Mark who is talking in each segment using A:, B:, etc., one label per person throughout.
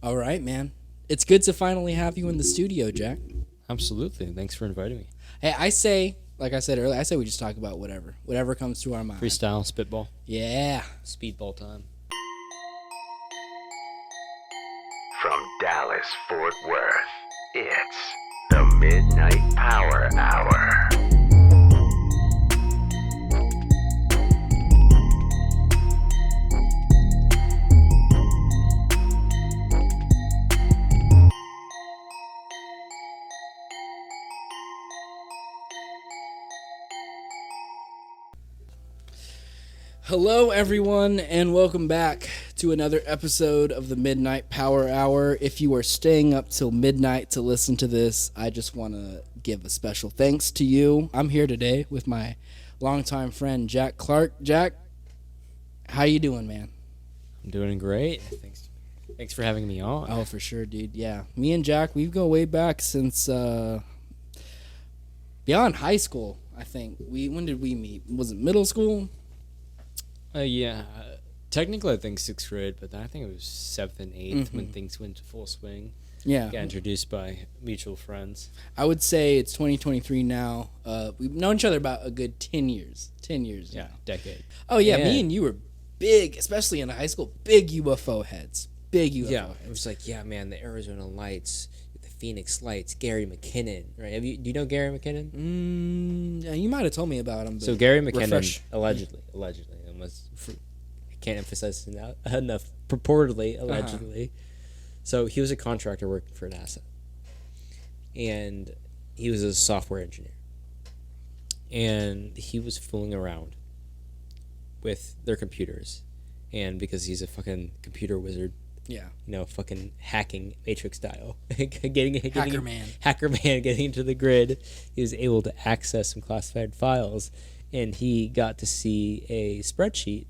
A: All right, man. It's good to finally have you in the studio, Jack.
B: Absolutely. Thanks for inviting me.
A: Hey, I say, like I said earlier, I say we just talk about whatever comes to our mind.
B: Freestyle, spitball,
A: Yeah.
B: speedball time.
C: From Dallas, Fort Worth, it's the Midnight Power Hour.
A: Hello, everyone, and welcome back to another episode of the Midnight Power Hour. If you are staying up till midnight to listen to this, I just want to give a special thanks to you. I'm here today with my longtime friend, Jack Clark. Jack, how you doing, man?
B: I'm doing great. Thanks for having me on.
A: Oh, for sure, dude. Yeah, me and Jack, we go way back since beyond high school, I think. When did we meet? Was it middle school?
B: Yeah. Technically, I think 6th grade, but I think it was 7th and 8th when things went to full swing.
A: Yeah.
B: Got introduced by mutual friends.
A: I would say it's 2023 now. We've known each other about a good 10 years. 10 years
B: Yeah,
A: now.
B: decade.
A: Oh, yeah, me and you were big, especially in high school, big UFO heads. Big UFO
D: Yeah,
A: heads.
D: it was like, yeah, man, the Arizona Lights, the Phoenix Lights, Gary McKinnon, right? Do you know Gary McKinnon?
A: Yeah, you might have told me about him.
B: So Gary McKinnon,
A: refresh.
B: allegedly, I can't emphasize this enough, purportedly, allegedly. So he was a contractor working for NASA. And he was a software engineer. And he was fooling around with their computers. And because he's a fucking computer wizard,
A: Yeah.
B: fucking hacking Matrix style,
A: Hacker man.
B: getting into the grid, he was able to access some classified files, and he got to see a spreadsheet.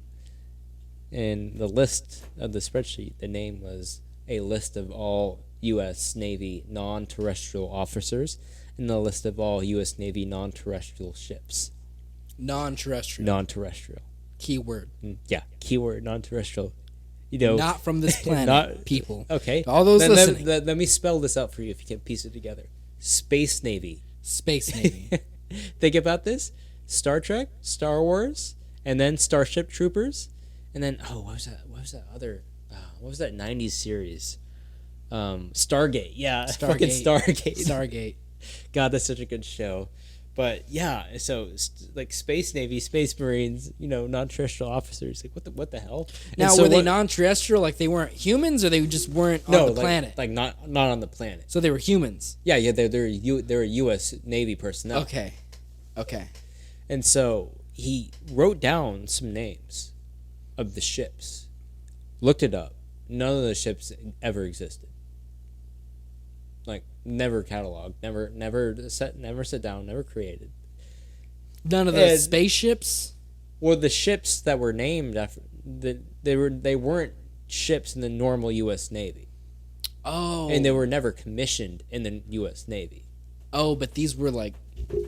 B: And the list of the spreadsheet, the name was a list of all U.S. Navy non-terrestrial officers, and the list of all U.S. Navy non-terrestrial ships.
A: Non-terrestrial.
B: Non-terrestrial.
A: Keyword.
B: Yeah, keyword non-terrestrial.
A: Not from this planet, people.
B: Okay.
A: To all those listening.
B: Let me spell this out for you if you can piece it together. Space Navy.
A: Space Navy.
B: Think about this. Star Trek, Star Wars, and then Starship Troopers, and then what was that other? What was that 90s series? Stargate. Yeah, fucking Stargate.
A: Stargate.
B: God, that's such a good show. But yeah, so like Space Navy, Space Marines, non-terrestrial officers. Like what the hell?
A: Now, were they non-terrestrial? Like they weren't humans, or they just weren't on the planet?
B: Like not on the planet.
A: So they were humans.
B: Yeah. They're U.S. Navy personnel.
A: Okay.
B: And so he wrote down some names of the ships, looked it up. None of the ships ever existed. Like never cataloged, never set down, never created.
A: None of the spaceships.
B: Well, the ships that were named after they weren't ships in the normal U.S. Navy.
A: Oh.
B: And they were never commissioned in the U.S. Navy.
A: Oh, but these were like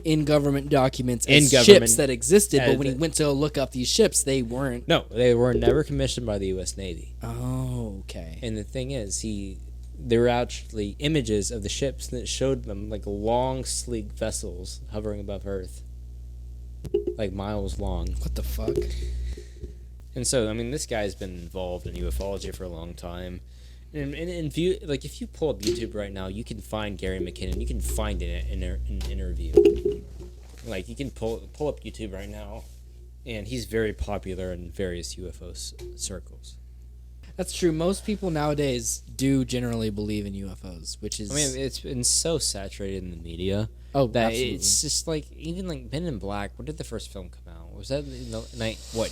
A: in government documents as ships that existed. But when he went to look up these ships, they weren't.
B: No, they were never commissioned by the U.S. Navy.
A: Oh, okay.
B: And the thing is, there were actually images of the ships that showed them like long, sleek vessels hovering above Earth, like miles long.
A: What the fuck?
B: And so, I mean, this guy's been involved in ufology for a long time. And if you pull up YouTube right now, you can find Gary McKinnon. You can find it in an interview. Like, you can pull up YouTube right now, and he's very popular in various UFO circles.
A: That's true. Most people nowadays do generally believe in UFOs, which is...
B: I mean, it's been so saturated in the media.
A: Oh,
B: that
A: absolutely.
B: It's just like, even like Men in Black, when did the first film come out? Was that,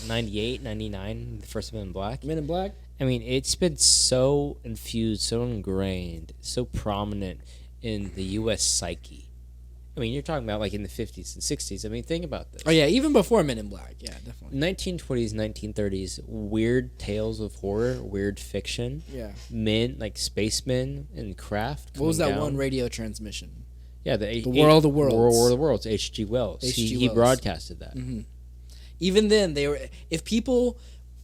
B: 98, 99, the first Men in Black?
A: Men in Black?
B: I mean, it's been so infused, so ingrained, so prominent in the U.S. psyche. I mean, you're talking about like in the 50s and 60s. I mean, think about this.
A: Oh, yeah, even before Men in Black. Yeah, definitely.
B: 1920s, 1930s, weird tales of horror, weird fiction.
A: Yeah.
B: Men, like spacemen and craft.
A: What was that
B: down.
A: one radio transmission?
B: Yeah,
A: the War of the Worlds.
B: War of the Worlds, H.G. Wells. He
A: Wells.
B: broadcasted that.
A: Mm-hmm. Even then, if people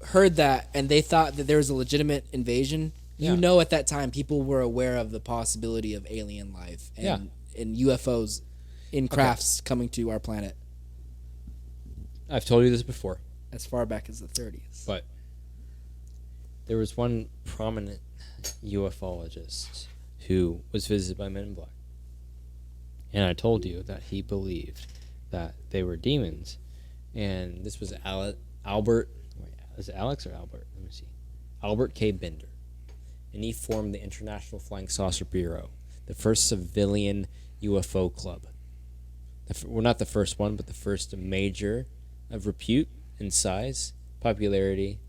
A: heard that and they thought that there was a legitimate invasion, you know, at that time, people were aware of the possibility of alien life and UFOs in crafts coming to our planet.
B: I've told you this before.
A: As far back as the 30s.
B: But there was one prominent ufologist who was visited by Men in Black. And I told you that he believed that they were demons. And this was Albert. Wait, is it Alex or Albert? Let me see. Albert K. Bender. And he formed the International Flying Saucer Bureau, the first civilian UFO club. Well, not the first one, but the first major of repute and size, popularity,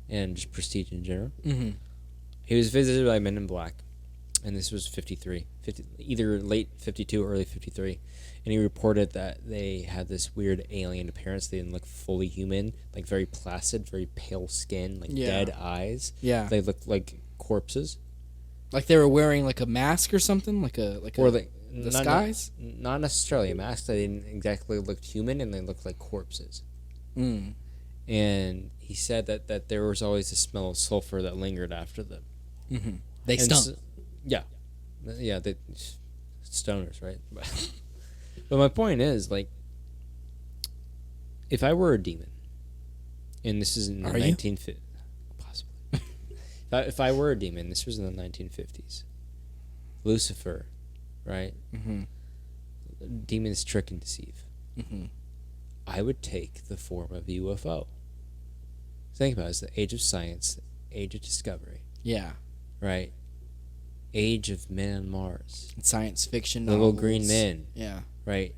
B: and just prestige in general.
A: Mm-hmm.
B: He was visited by Men in Black, and this was 53, either late 52 or early 53, and he reported that they had this weird alien appearance. They didn't look fully human, like very placid, very pale skin, like dead eyes.
A: Yeah.
B: They looked like corpses.
A: Like they were wearing like a mask or something,
B: Or like
A: disguise?
B: Not necessarily a mask. They didn't exactly look human, and they looked like corpses.
A: Mm.
B: And he said that there was always a smell of sulfur that lingered after them.
A: Mm-hmm. They
B: And
A: stunk.
B: Yeah, they stoners, right? But my point is, like, if I were a demon, and this is in the 1950s, possibly. If I were a demon, this was in the 1950s. Lucifer, right?
A: Mm-hmm.
B: Demons trick and deceive.
A: Mm-hmm.
B: I would take the form of a UFO. Think about it. It's the age of science, age of discovery,
A: Yeah.
B: right? Age of men on Mars,
A: Science fiction
B: little
A: novels.
B: green men,
A: Yeah.
B: right?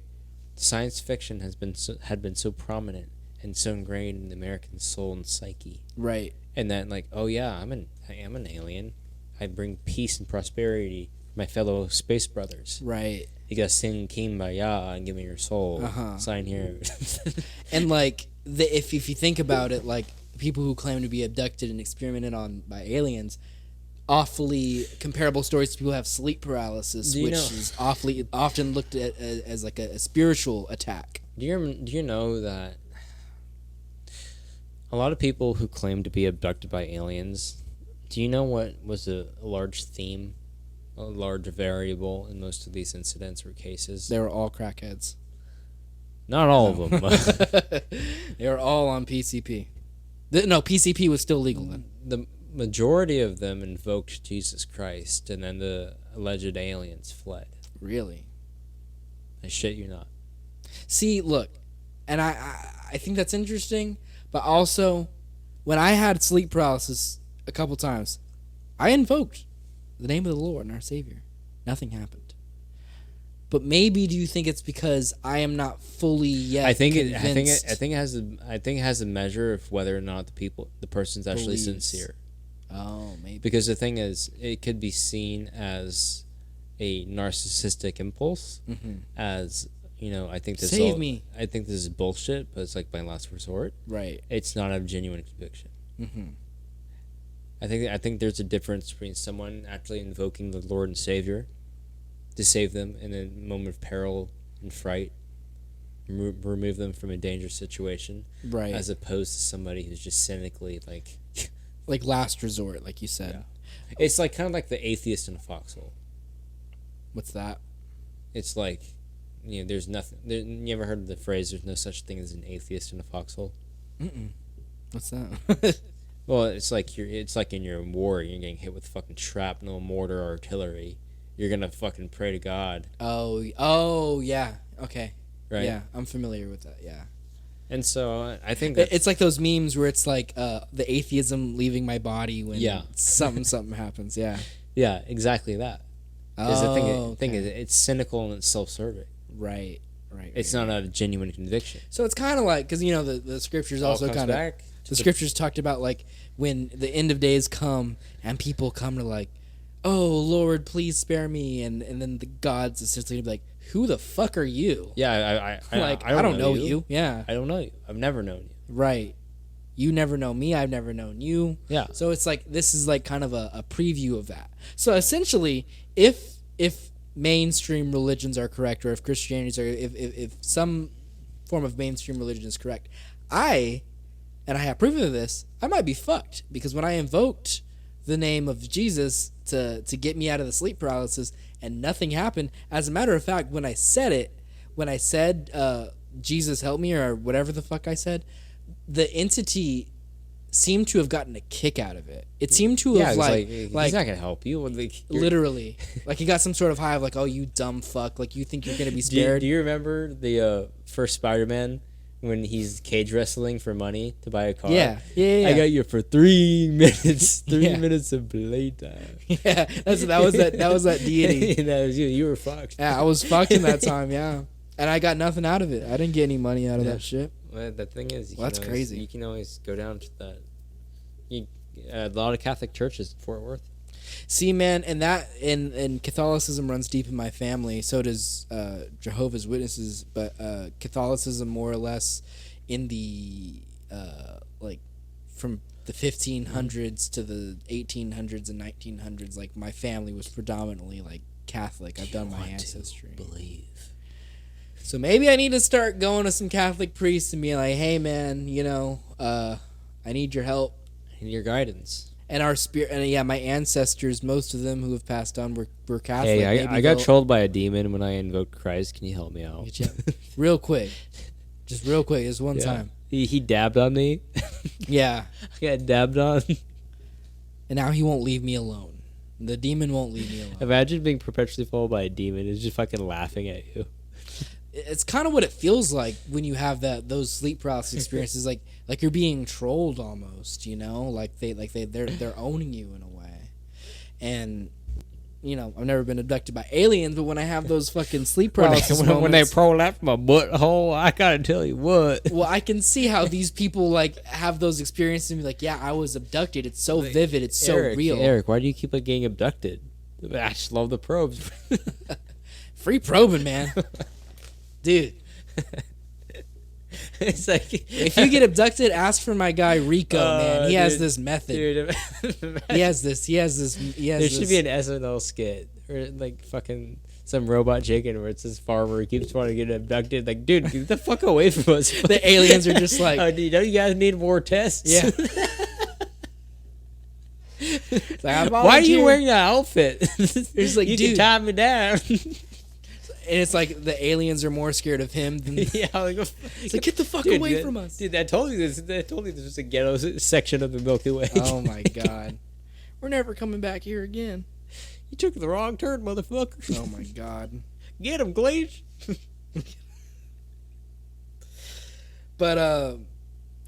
B: Science fiction had been so prominent and so ingrained in the American soul and psyche,
A: Right.
B: and that like, oh yeah, I am an alien. I bring peace and prosperity to my fellow space brothers.
A: Right.
B: You gotta sing Kumbaya and give me your soul.
A: Uh-huh.
B: Sign here.
A: And like if you think about it, like people who claim to be abducted and experimented on by aliens, awfully comparable stories to people who have sleep paralysis,
B: Do you
A: which
B: know-
A: is often looked at as like a spiritual attack.
B: Do you know that a lot of people who claim to be abducted by aliens, do you know what was a large theme, a large variable in most of these incidents or cases?
A: They were all crackheads.
B: Not all of them. But
A: They were all on PCP. No, PCP was still legal then.
B: the majority of them invoked Jesus Christ, and then the alleged aliens fled.
A: Really?
B: I shit you not.
A: See, look, and I think that's interesting, but also, when I had sleep paralysis a couple times, I invoked the name of the Lord and our Savior. Nothing happened. But maybe do you think it's because I am not fully yet convinced?
B: I think it has a measure of whether or not the person's actually
A: Believes.
B: sincere.
A: Oh, maybe.
B: Because the thing is, it could be seen as a narcissistic impulse, as I think this
A: Save me.
B: I think this is bullshit, but it's like my last resort.
A: Right.
B: It's not a genuine conviction.
A: Mm-hmm.
B: I think there's a difference between someone actually invoking the Lord and Savior to save them in a moment of peril and fright, remove them from a dangerous situation,
A: Right.
B: as opposed to somebody who's just cynically like.
A: Like last resort, like you said.
B: Yeah. It's like kind of like the atheist in a foxhole.
A: What's that?
B: It's like, there's nothing. You ever heard of the phrase, there's no such thing as an atheist in a foxhole?
A: Mm-mm. What's that?
B: Well, it's like in your war, you're getting hit with fucking shrapnel, mortar, artillery. You're gonna fucking pray to God.
A: Oh, yeah. Okay.
B: Right?
A: Yeah, I'm familiar with that, yeah.
B: And so I think that
A: It's like those memes where it's like the atheism leaving my body when something happens, yeah.
B: yeah, exactly that. Is the thing is, it's cynical and it's self-serving.
A: Right.
B: It's not a genuine conviction.
A: So it's kind of like, because the scriptures
B: All
A: also
B: comes
A: kind of,
B: back
A: the scriptures talked about like when the end of days come and people come to like, oh Lord, please spare me, and then the gods essentially be like, who the fuck are you?
B: Yeah,
A: I don't know you. Yeah,
B: I don't know you. I've never known you.
A: right. You never know me. I've never known you.
B: Yeah.
A: So it's like this is like kind of a preview of that. So essentially, if mainstream religions are correct, or if Christianity if some form of mainstream religion is correct, I have proof of this, I might be fucked, because when I invoked the name of Jesus to get me out of the sleep paralysis, and nothing happened. As a matter of fact, when I said Jesus help me, or whatever the fuck I said, the entity seemed to have gotten a kick out of it. It seemed to have
B: he's not gonna help you. Like,
A: literally, like he got some sort of high of like, oh, you dumb fuck, like you think you're gonna be
B: do you,
A: spared.
B: do you remember the first Spider-Man when he's cage wrestling for money to buy a car?
A: Yeah.
B: I got you for 3 minutes. 3
A: Yeah.
B: minutes of playtime.
A: Yeah, that was that deity.
B: That was you. You were fucked.
A: Yeah, I was fucked in that time. Yeah, and I got nothing out of it. I didn't get any money out of that shit.
B: Well, the thing is,
A: That's crazy.
B: You can always go down to that. A lot of Catholic churches in Fort Worth.
A: See, man, and Catholicism runs deep in my family. So does Jehovah's Witnesses, but Catholicism more or less in the like from the 1500s to the 1800s and 1900s. Like my family was predominantly like Catholic. I've done my ancestry.
B: Believe.
A: So maybe I need to start going to some Catholic priests and being like, hey, man, I need your help.
B: And your guidance.
A: And our spirit, and yeah, my ancestors, most of them who have passed on were Catholic.
B: Hey,
A: Maybe
B: I got
A: they'll-
B: trolled by a demon when I invoked Christ. Can you help me out?
A: Get you- real quick, just real quick. Just one
B: Yeah.
A: time.
B: He dabbed on me.
A: Yeah,
B: I got dabbed on.
A: and now he won't leave me alone. The demon won't leave me alone.
B: Imagine being perpetually followed by a demon. It's just fucking laughing at you.
A: It's kind of what it feels like when you have those sleep paralysis experiences. like you're being trolled almost. Like they're owning you in a way. And I've never been abducted by aliens, but when I have those fucking sleep paralysis
B: when they
A: moments,
B: prolapse my butthole, I gotta tell you what.
A: well, I can see how these people like have those experiences and be like, yeah, I was abducted. It's so vivid. It's so real.
B: Eric, why do you keep getting abducted? I just love the probes.
A: Free probing, man. Dude,
B: It's like
A: if you get abducted, ask for my guy Rico, man. He has
B: dude,
A: this method.
B: dude.
A: He has this.
B: There should be an SNL skit or like fucking some robot chicken where it's this farmer who keeps wanting to get abducted. Like, dude, get the fuck away from us.
A: The aliens are just like,
B: oh, don't you guys need more tests?
A: yeah. It's like, I
B: Why are
A: volunteered.
B: you wearing that outfit?
A: It's like,
B: you
A: dude.
B: can tie me down.
A: And it's like the aliens are more scared of him than.
B: Yeah,
A: It's like, get the fuck
B: dude,
A: away from us.
B: Dude, I told you this. I told you this was a ghetto section of the Milky Way.
A: Oh my god, we're never coming back here again.
B: You took the wrong turn, motherfucker.
A: Oh my god.
B: Get him, Glaze.
A: But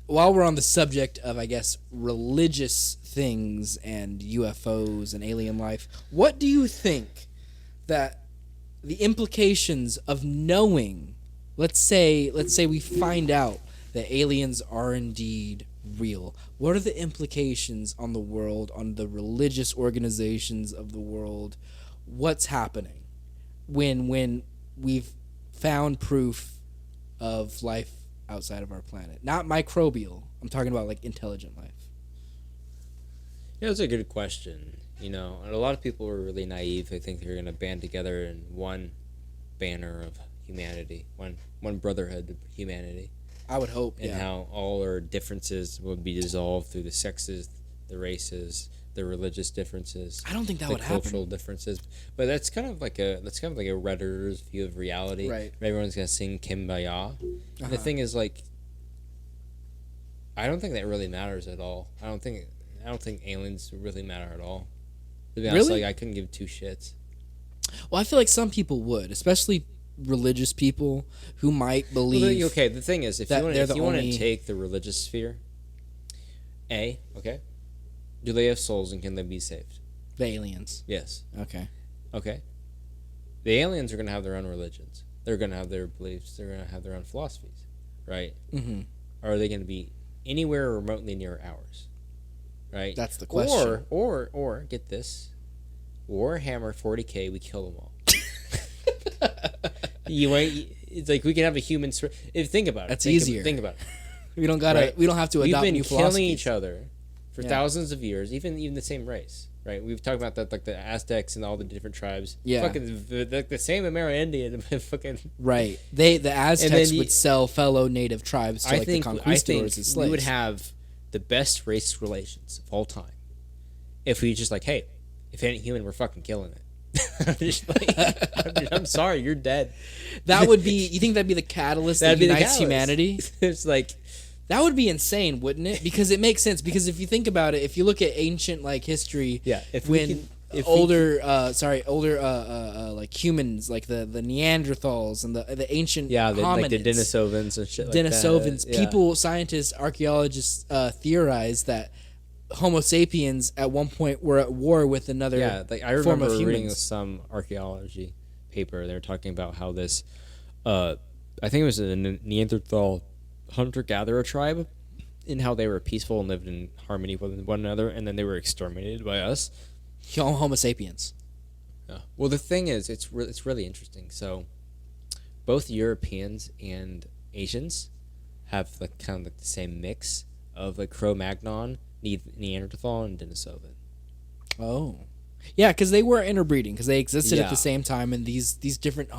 A: while we're on the subject of, I guess, religious things and UFOs and alien life, what do you think that the implications of knowing, let's say we find out that aliens are indeed real, what are the implications on the world, on the religious organizations of the world? What's happening when we've found proof of life outside of our planet? Not microbial. I'm talking about like intelligent life.
B: Yeah, that's a good question. And a lot of people were really naive. They think they're going to band together in one banner of humanity, one brotherhood of humanity.
A: I would hope,
B: And how all our differences would be dissolved through the sexes, the races, the religious differences.
A: I don't think that
B: the
A: would happen.
B: cultural differences. But that's kind of like a Redditor's view of reality.
A: Right.
B: Everyone's going to sing Kumbaya. And the thing is, like, I don't think that really matters at all. I don't think aliens really matter at all. To be honest,
A: Really?
B: like, I couldn't give two shits.
A: Well, I feel like some people would, especially religious people who might believe.
B: Okay, the thing is, if
A: that
B: you
A: they're
B: want
A: the
B: to
A: only-
B: take the religious sphere, okay, do they have souls and can they be saved?
A: The aliens.
B: Yes.
A: Okay.
B: Okay. The aliens are going to have their own religions. They're going to have their beliefs. They're going to have their own philosophies, right?
A: Mm-hmm.
B: Or are they going to be anywhere remotely near ours? Right?
A: That's the question.
B: Or get this. Warhammer 40K, we kill them all. It's like we can have a human... Think about it.
A: That's easier.
B: Think about it.
A: We don't gotta.
B: Right.
A: We don't have to
B: We've
A: adopt
B: been
A: new
B: killing
A: philosophies.
B: each other for
A: Yeah.
B: thousands of years, even the same race, right? We've talked about that, like the Aztecs and all the different tribes.
A: Yeah.
B: Fucking the same Amerindian, fucking...
A: Right. The Aztecs
B: then
A: would sell fellow native tribes to
B: I
A: like
B: think
A: the conquistadors as slaves.
B: we would have the best race relations of all time if we just like, hey, if it ain't human, we're fucking killing it. I'm just like, I'm sorry, you're dead.
A: That would be. You think that'd be the catalyst that unites humanity?
B: It's like
A: that would be insane, wouldn't it? Because it makes sense. Because if you think about it, if you look at ancient like history, older like humans, like the Neanderthals and the ancient hominids,
B: like the Denisovans and shit like that.
A: Denisovans, people, scientists, archaeologists theorize that Homo sapiens at one point were at war with another
B: I remember
A: form of
B: reading
A: humans.
B: some archaeology paper. They were talking about how this, I think it was a Neanderthal hunter-gatherer tribe, and how they were peaceful and lived in harmony with one another, and then they were exterminated by us.
A: Homo sapiens.
B: Yeah. Well, the thing is, it's really interesting. So, both Europeans and Asians have like kind of like the same mix of like Cro-Magnon, Neanderthal, and Denisovan.
A: Oh, yeah, because they were interbreeding because they existed at the same time, and these different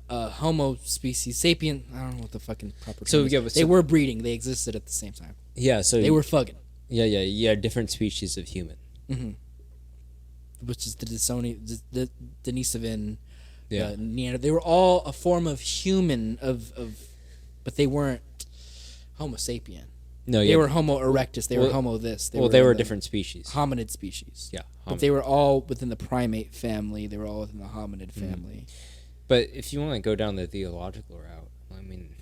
A: Homo species, sapien. I don't know what the fucking proper term is. They were breeding. They existed at the same time.
B: Yeah, so
A: they were fucking.
B: Yeah. Different species of human.
A: Mm-hmm. Which is the Denisovan. Neander. They were all a form of human but they weren't Homo sapien.
B: No,
A: they were Homo erectus. They were Homo this.
B: They were different species.
A: Hominid species.
B: Yeah.
A: But they were all within the primate family. They were all within the hominid family.
B: But if you want to go down the theological route, I mean,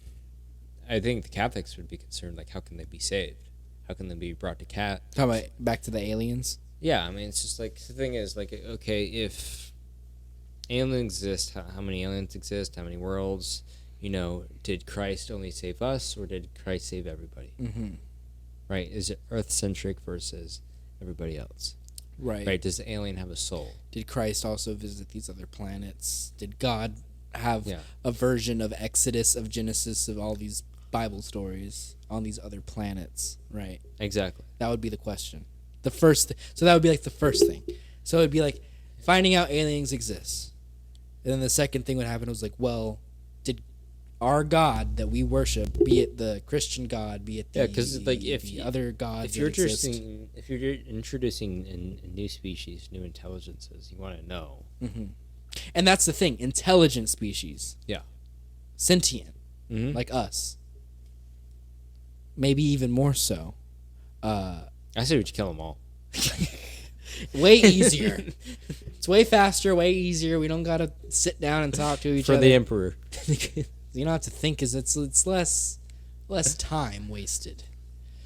B: I think the Catholics would be concerned, like, how can they be saved? How can they be brought to Talking
A: about back to the aliens?
B: Yeah, I mean, it's just like, the thing is, like, okay, if aliens exist, how many aliens exist? How many worlds? You know, did Christ only save us, or did Christ save everybody?
A: Mm-hmm.
B: Right? Is it Earth-centric versus everybody else?
A: Right.
B: Right? Does the alien have a soul?
A: Did Christ also visit these other planets? Did God have a version of Exodus, of Genesis, of all these Bible stories on these other planets? Right.
B: Exactly.
A: That would be the question. So that would be like the first thing. So it would be like finding out aliens exist. And then the second thing would happen was like, well, did our God that we worship, be it the Christian God, be it the, other gods,
B: if you're introducing a new species, new intelligences, you want to know.
A: Mm-hmm. And that's the thing, intelligent species.
B: Yeah.
A: Sentient, like us. Maybe even more so.
B: I say we should kill them all.
A: Way easier. It's way faster, way easier. We don't gotta sit down and talk to each other.
B: For the Emperor.
A: You don't have to think, because it's less time wasted.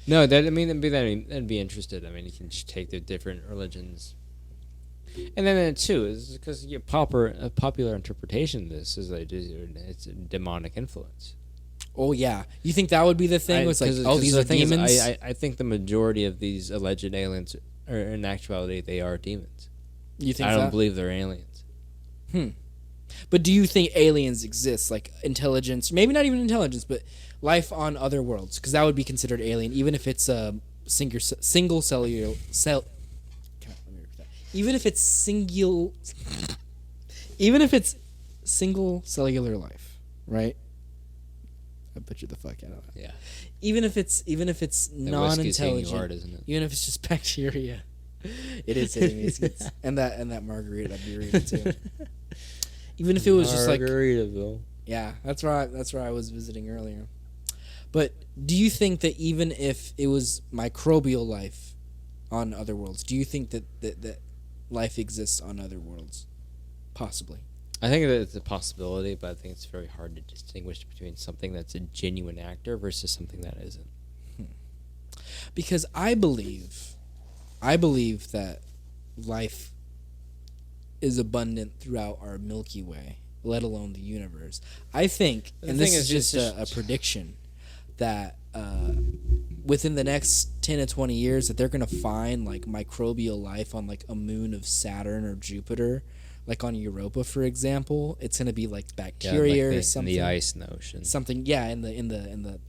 B: No, that'd be interested. I mean, you can just take the different religions, and then too is because popular interpretation of this is that it's a demonic influence.
A: Oh yeah, you think that would be the thing? It's like, these are demons.
B: I think the majority of these alleged aliens, or in actuality, they are demons.
A: You think?
B: I don't believe they're aliens.
A: But do you think aliens exist, like intelligence? Maybe not even intelligence, but life on other worlds, because that would be considered alien, even if it's a single cellular cell. Even if it's single cellular life, right? I butchered the fuck out of it.
B: Yeah.
A: Even if it's non-intelligent,
B: hard, isn't it?
A: even if it's just bacteria, it is hitting me. and that margarita I'd be reading too. Even if it was just like
B: Margaritaville.
A: Yeah, that's where I was visiting earlier. But do you think that even if it was microbial life on other worlds, do you think that life exists on other worlds? Possibly.
B: I think that it's a possibility, but I think it's very hard to distinguish between something that's a genuine actor versus something that isn't.
A: Because I believe that life is abundant throughout our Milky Way, let alone the universe. I think, and this is just a prediction, that within the next 10 to 20 years that they're going to find like microbial life on like a moon of Saturn or Jupiter, like on Europa, for example. It's going to be like bacteria or something.
B: In the ice in the ocean.
A: Something, in the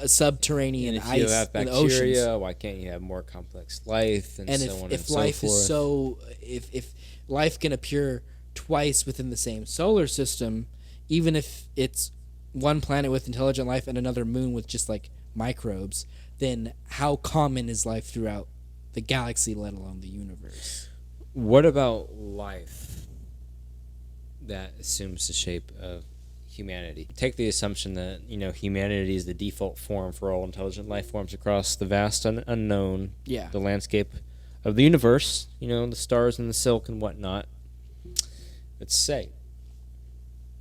A: subterranean ice.
B: And if you have bacteria,
A: in the
B: why can't you have more complex life and so on and
A: if
B: so
A: life
B: forth?
A: is so, if life can appear twice within the same solar system, even if it's one planet with intelligent life and another moon with just like microbes, then how common is life throughout the galaxy, let alone the universe.
B: What about life that assumes the shape of humanity? Take the assumption that, humanity is the default form for all intelligent life forms across the vast unknown,
A: Yeah.
B: the landscape of the universe, the stars and the silk and whatnot. Let's say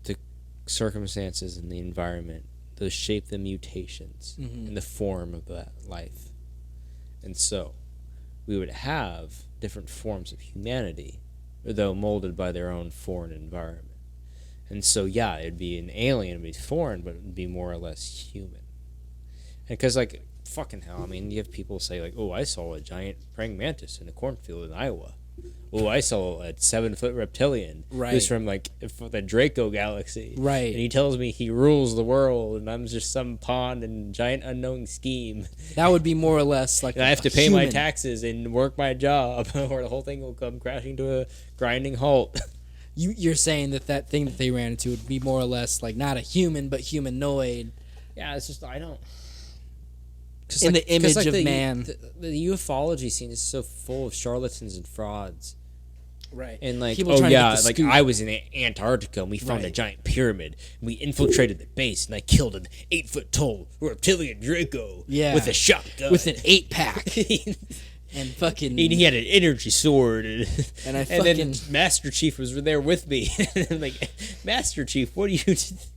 B: the circumstances and the environment, those shape the mutations in the form of that life. And so we would have different forms of humanity, though molded by their own foreign environment. And so, yeah, it'd be an alien, it'd be foreign, but it'd be more or less human. And because, fucking hell, I mean, you have people say, oh, I saw a giant praying mantis in a cornfield in Iowa. Oh, I saw a 7-foot reptilian.
A: Right.
B: Who's from, the Draco galaxy.
A: Right.
B: And he tells me he rules the world, and I'm just some pawn in a giant unknown scheme.
A: That would be more or less like
B: And I have to pay my taxes and work my job, or the whole thing will come crashing to a grinding halt.
A: You're saying that thing that they ran into would be more or less not a human, but humanoid.
B: Yeah, it's just, I don't...
A: In the image of man.
B: The ufology scene is so full of charlatans and frauds.
A: Right.
B: And
A: People trying to get the scoop.
B: I was in Antarctica and we found a giant pyramid. And we infiltrated the base and I killed an 8-foot tall reptilian Draco with a shotgun.
A: With an 8-pack. And fucking...
B: He had an energy sword. And
A: I
B: and then Master Chief was there with me. And I'm like, Master Chief, what do you...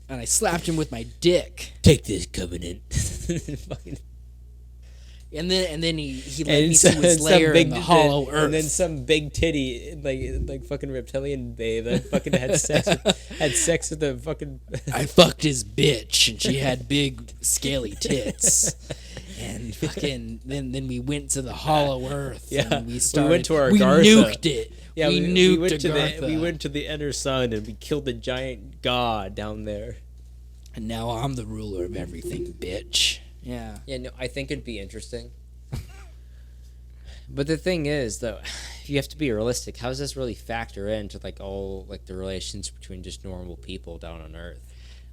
A: And I slapped him with my dick.
B: Take this, Covenant. Fucking...
A: And then he led me to his lair in the hollow earth.
B: And then some big titty, like fucking reptilian babe that fucking had sex with the fucking...
A: I fucked his bitch, and she had big, scaly tits. And fucking... Then we went to the hollow earth.
B: Yeah.
A: And we
B: went to our
A: We
B: Gartha.
A: nuked it.
B: Yeah,
A: we nuked
B: we went to the inner sun and we killed the giant god down there.
A: And now I'm the ruler of everything, bitch. Yeah.
B: Yeah, no, I think it'd be interesting. But the thing is, though, you have to be realistic. How does this really factor into all the relations between just normal people down on Earth?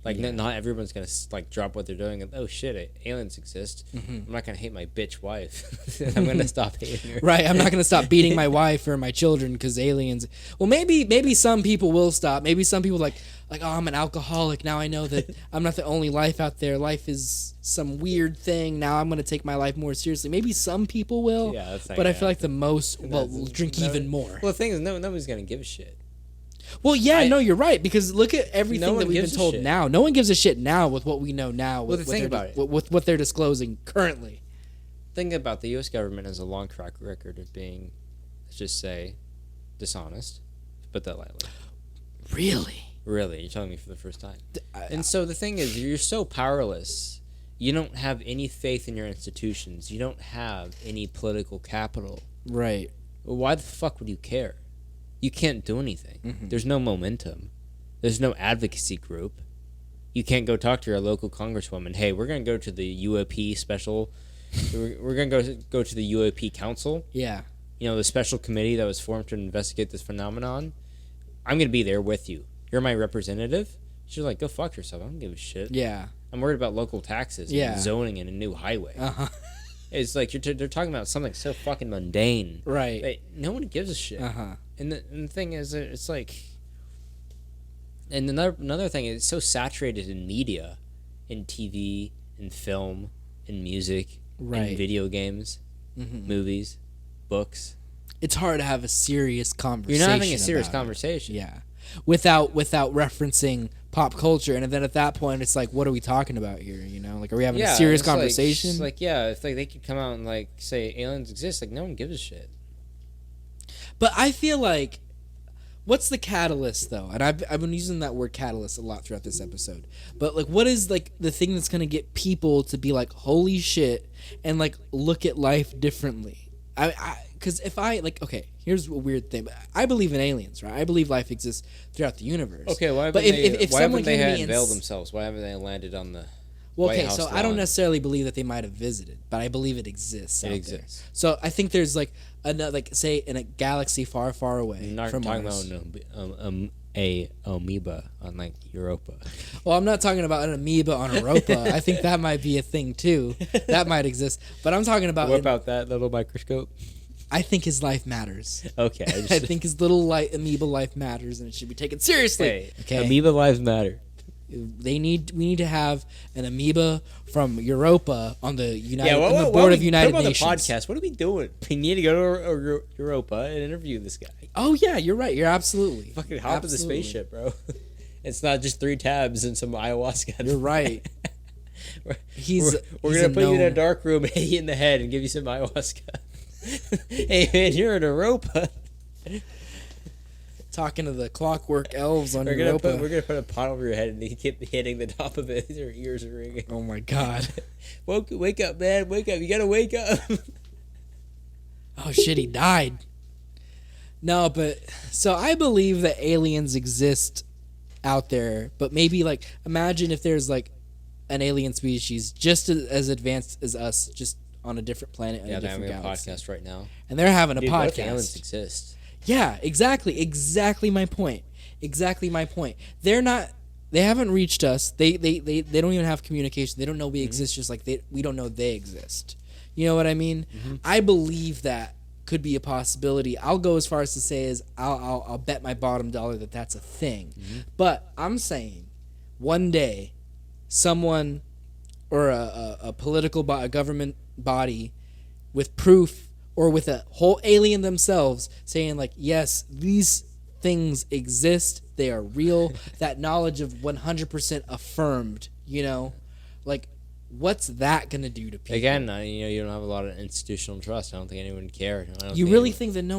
B: Not everyone's gonna drop what they're doing and oh shit, aliens exist. I'm not gonna hate my bitch wife. I'm gonna stop hating her.
A: Right. I'm not gonna stop beating my wife or my children because aliens. Well, maybe some people will stop. Maybe some people oh, I'm an alcoholic. Now I know that I'm not the only life out there. Life is some weird thing. Now I'm gonna take my life more seriously. Maybe some people will.
B: Yeah, that's not
A: but I
B: gonna
A: feel like the most will drink even more.
B: Well, the thing is, nobody's gonna give a shit.
A: Well, yeah, no, you're right because look at everything that we've been told
B: shit.
A: now. No one gives a shit now with what we know now.
B: Well, think about it.
A: With what they're disclosing currently.
B: Think about the U.S. government has a long track record of being, let's just say, dishonest. Put that lightly.
A: Really?
B: Really, you're telling me for the first time. And so the thing is, you're so powerless. You don't have any faith in your institutions. You don't have any political capital.
A: Right.
B: Well, why the fuck would you care? You can't do anything. There's no momentum. There's no advocacy group. You can't go talk to your local congresswoman. Hey, we're going to go to the UAP special. We're going to go to the UAP council.
A: Yeah.
B: The special committee that was formed to investigate this phenomenon. I'm going to be there with you. You're my representative. She's like, go fuck yourself. I don't give a shit.
A: Yeah.
B: I'm worried about local taxes and zoning in a new highway. It's like they're talking about something so fucking mundane.
A: Right.
B: No one gives a shit. And the thing is, it's like... And another thing is, it's so saturated in media, in TV, in film, in music, in video games, movies, books.
A: It's hard to have a serious conversation.
B: You're not having a serious conversation.
A: Yeah. Without referencing pop culture, and then at that point, it's like, what are we talking about here? Are we having a serious conversation?
B: If they could come out and say aliens exist, no one gives a shit.
A: But I feel like, what's the catalyst though? And I've been using that word catalyst a lot throughout this episode. But what is the thing that's gonna get people to be like, holy shit, and look at life differently? Because if okay, here's a weird thing. I believe in aliens, right? I believe life exists throughout the universe.
B: Okay, why haven't they unveiled themselves? Why haven't they landed on the White House lawn?
A: I don't necessarily believe that they might have visited, but I believe it exists. It exists. There. So I think there's say in a galaxy far, far away
B: You're not
A: from
B: talking
A: Mars.
B: about a amoeba on Europa.
A: Well, I'm not talking about an amoeba on Europa. I think that might be a thing too. That might exist. But I'm talking about...
B: What about that little microscope?
A: I think his life matters.
B: Okay.
A: I think his little amoeba life matters, and it should be taken seriously.
B: Hey,
A: Okay.
B: amoeba lives matter.
A: We need to have an amoeba from Europa on the on the
B: Why
A: board
B: we
A: of United
B: put him
A: Nations.
B: on the podcast? What are we doing? We need to go to Europa and interview this guy.
A: Oh yeah, you're right. You're absolutely
B: Fucking hop in the spaceship, bro. It's not just 3 tabs and some ayahuasca.
A: You're right.
B: we're
A: He's
B: gonna put you in a dark room, hit you in the head, and give you some ayahuasca. Hey man, you're in Europa.
A: Talking to the clockwork elves on
B: We're
A: Europa.
B: gonna put a pot over your head, and you keep hitting the top of it. Your ears are ringing.
A: Oh my god.
B: Wake up, man! Wake up! You gotta wake up.
A: Oh shit, he died. No, but so I believe that aliens exist out there, but maybe like imagine if there's like an alien species just as advanced as us, just on a different planet in a
B: They're
A: different
B: having a
A: galaxy.
B: podcast right now.
A: And they're having a
B: Dude, what if aliens
A: podcast.
B: exist?
A: Yeah, exactly my point. They haven't reached us. They don't even have communication. They don't know we exist, just like we don't know they exist. You know what I mean? I believe that could be a possibility. I'll go as far as to say is I'll bet my bottom dollar that that's a thing. But I'm saying one day someone or a political a government body with proof or with a whole alien themselves saying like, yes, these things exist, they are real, that knowledge of 100% affirmed, like what's that gonna do to people?
B: Again, you don't have a lot of institutional trust. I don't think anyone would care.
A: You really think that no